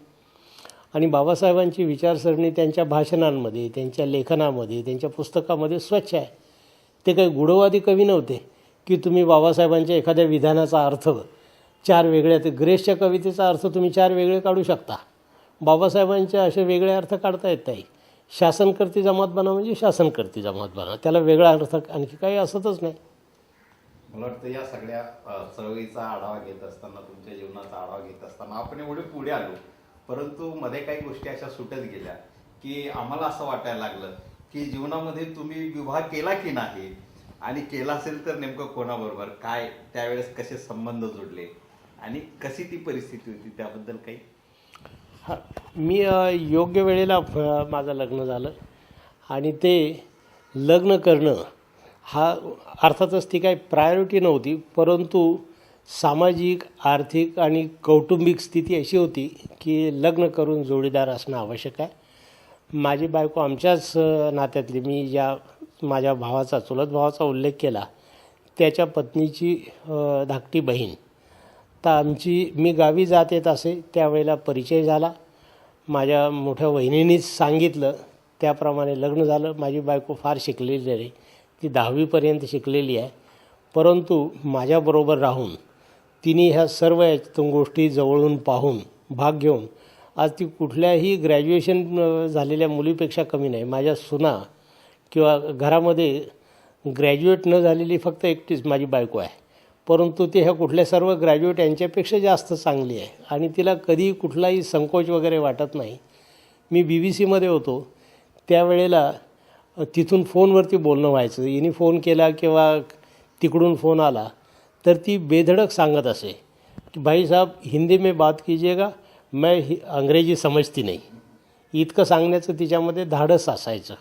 [SPEAKER 2] आणि बाबासाहेबांची विचारसरणी त्यांच्या भाषणांमध्ये, त्यांच्या लेखनामध्ये, त्यांच्या पुस्तकामध्ये स्वच्छ आहे. ते काही गूढवादी कवी नव्हते की तुम्ही बाबासाहेबांच्या एखाद्या विधानाचा अर्थ 4 वेगळ्या, ते ग्रेसच्या कवितेचा अर्थ तुम्ही 4 वेगळे काढू शकता. बाबासाहेबांचे असे वेगळे अर्थ काढता येत नाही. शासनकर्ती जमात बना म्हणजे शासनकर्ती जमात बना, त्याला वेगळा अर्थ आणखी काही असतच नाही.
[SPEAKER 1] मला वाटतं या सगळ्या चळवळीचा आढावा घेत असताना, तुमच्या जीवनाचा आढावा घेत असताना आपण एवढे पुढे आलो, परंतु मध्ये काही गोष्टी अशा सुटत गेल्या की आम्हाला असं वाटायला लागलं की जीवनामध्ये तुम्ही विवाह केला की नाही, आणि केला असेल तर नेमकं कोणाबरोबर, काय त्यावेळेस कसे संबंध जोडले आणि कशी ती परिस्थिती होती त्याबद्दल काही?
[SPEAKER 2] हां, मी योग्य वेळेला माझं लग्न झालं आणि ते लग्न करणं हा अर्थातच ती काही प्रायोरिटी नव्हती, परंतु सामाजिक, आर्थिक आणि कौटुंबिक स्थिती अशी होती की लग्न करून जोडीदार असणं आवश्यक आहे. माझी बायको आमच्याच नात्यातली, मी ज्या माझ्या भावाचा, चुलत भावाचा उल्लेख केला त्याच्या पत्नीची धाकटी बहीण. तर आमची, मी गावी जात येत असे त्यावेळेला परिचय झाला. माझ्या मोठ्या वहिनीनीच सांगितलं त्याप्रमाणे लग्न झालं. माझी बायको फार शिकलेली आहे, ती 10वीपर्यंत शिकलेली आहे, परंतु माझ्याबरोबर राहून तिने ह्या सर्व याच्यातून गोष्टी जवळून पाहून भाग घेऊन आज ती कुठल्याही ग्रॅज्युएशन झालेल्या मुलीपेक्षा कमी नाही. माझ्या सुना किंवा घरामध्ये ग्रॅज्युएट न झालेली फक्त एकटीच माझी बायको आहे, परंतु ती ह्या कुठल्या सर्व ग्रॅज्युएट यांच्यापेक्षा जास्त चांगली आहे आणि तिला कधी कुठलाही संकोच वगैरे वाटत नाही. मी BBC होतो त्यावेळेला तिथून फोनवरती बोलणं व्हायचं. हिने फोन केला किंवा तिकडून फोन आला तर ती बेधडक सांगत असे की भाई साहब हिंदी में बात कीजिएगा, मैं अंग्रेजी समजती नाही. इतकं सांगण्याचं तिच्यामध्ये धाडस असायचं.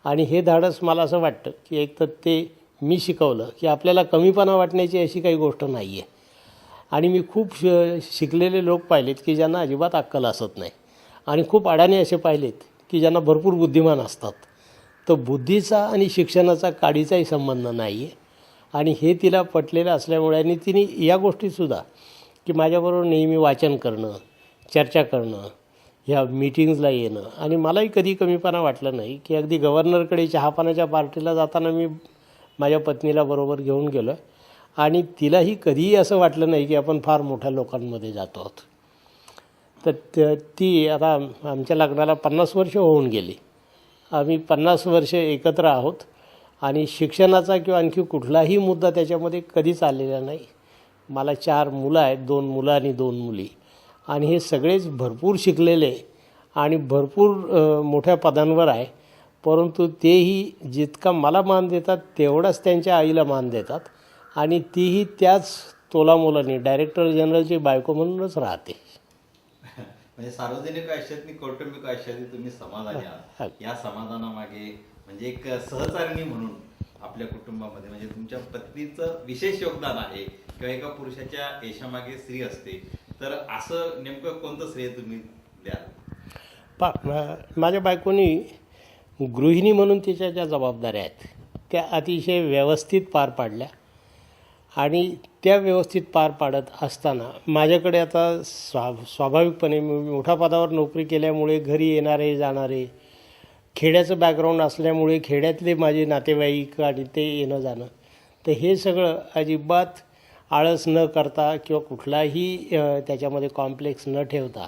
[SPEAKER 2] आणि हे धाडस मला असं वाटतं की एक तर ते मी शिकवलं की आपल्याला कमीपणा वाटण्याची अशी काही गोष्ट नाही आहे. आणि मी खूप शिकलेले लोक पाहिलेत की ज्यांना अजिबात अक्कल असत नाही, आणि खूप अडाणी असे पाहिलेत की ज्यांना भरपूर बुद्धिमान असतात. तर बुद्धीचा आणि शिक्षणाचा काडीचाही संबंध नाही आहे. आणि हे तिला पटलेलं असल्यामुळे, आणि तिने या गोष्टीसुद्धा की माझ्याबरोबर नेहमी वाचन करणं, चर्चा करणं, ह्या मीटिंग्जला येणं, आणि मलाही कधी कमीपणा वाटलं नाही की अगदी गव्हर्नरकडे चहापानाच्या पार्टीला जाताना मी माझ्या पत्नीला बरोबर घेऊन गेलो आहे, आणि तिलाही कधीही असं वाटलं नाही की आपण फार मोठ्या लोकांमध्ये जातो आहोत. तर ती आता आमच्या लग्नाला 50 वर्ष होऊन गेली. आम्ही 50 वर्ष एकत्र आहोत आणि शिक्षणाचा किंवा आणखी कुठलाही मुद्दा त्याच्यामध्ये कधीच आलेला नाही. मला 4 मुलं आहेत, 2 मुलं आणि 2 मुली, आणि हे सगळेच भरपूर शिकलेले आणि भरपूर मोठ्या पदांवर आहे, परंतु तेही जितका मला मान देतात तेवढाच त्यांच्या आईला मान देतात, आणि तीही त्याच तोलामोलाने डायरेक्टर जनरलची बायको म्हणूनच राहते.
[SPEAKER 1] म्हणजे सार्वजनिक आयुष्यातली, कौटुंबिक आयुष्यातली तुम्ही समाधानी आहात. या समाधानामागे म्हणजे एक सहचारिणी म्हणून आपल्या कुटुंबामध्ये म्हणजे तुमच्या पत्नीचं विशेष योगदान आहे, किंवा एका पुरुषाच्या यशामागे स्त्री असते, तर असं नेमकं कोणतं श्रेय तुम्ही द्याल?
[SPEAKER 2] माझ्या बायकोनी गृहिणी म्हणून तिच्या ज्या जबाबदाऱ्या आहेत त्या अतिशय व्यवस्थित पार पाडल्या. आणि त्या व्यवस्थित पार पाडत असताना माझ्याकडे आता स्वाभाविकपणे मी मोठ्या पदावर नोकरी केल्यामुळे घरी येणारे जाणारे, खेड्याचं बॅकग्राऊंड असल्यामुळे खेड्यातले माझे नातेवाईक आणि ते येणं जाणं, तर हे सगळं अजिबात आळस न करता किंवा कुठलाही त्याच्यामध्ये कॉम्प्लेक्स न ठेवता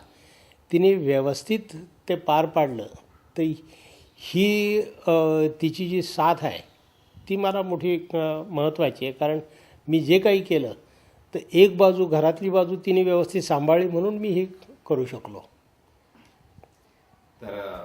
[SPEAKER 2] तिने व्यवस्थित ते पार पाडलं. तर ही तिची जी साथ आहे ती मला मोठी महत्त्वाची आहे. कारण मी जे काही केलं तर एक बाजू, घरातली बाजू तिने व्यवस्थित सांभाळली म्हणून मी हे करू शकलो.
[SPEAKER 1] तर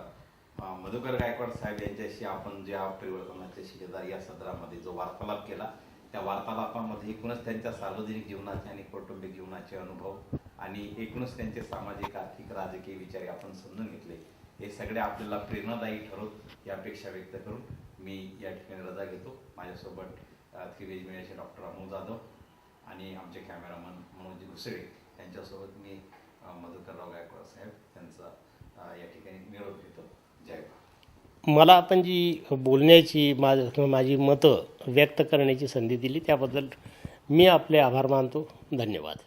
[SPEAKER 1] मधुकर गायकवाड साहेब यांच्याशी आपण ज्या परिवर्तनाच्या शिलेदार या सदरामध्ये जो वार्तालाप केला, त्या वार्तालापामध्ये एकूणच त्यांच्या सार्वजनिक जीवनाचे आणि कौटुंबिक जीवनाचे अनुभव आणि एकूणच त्यांचे सामाजिक, आर्थिक, राजकीय विचार आपण समजून घेतले. हे सगळे आपल्याला प्रेरणादायी ठरवत या अपेक्षा व्यक्त करून मी या ठिकाणी रजा घेतो. माझ्यासोबत त्रिवेज मिळाचे डॉक्टर अमोल जाधव आणि आमचे कॅमेरामन मनोज घुसळे यांच्यासोबत मी मधुकरराव गायकवाड साहेब त्यांचा या ठिकाणी निरोप घेतो. जय भारत.
[SPEAKER 2] मला आपण जी बोलण्याची माझी मतं व्यक्त करण्याची संधी दिली त्याबद्दल मी आपले आभार मानतो. धन्यवाद.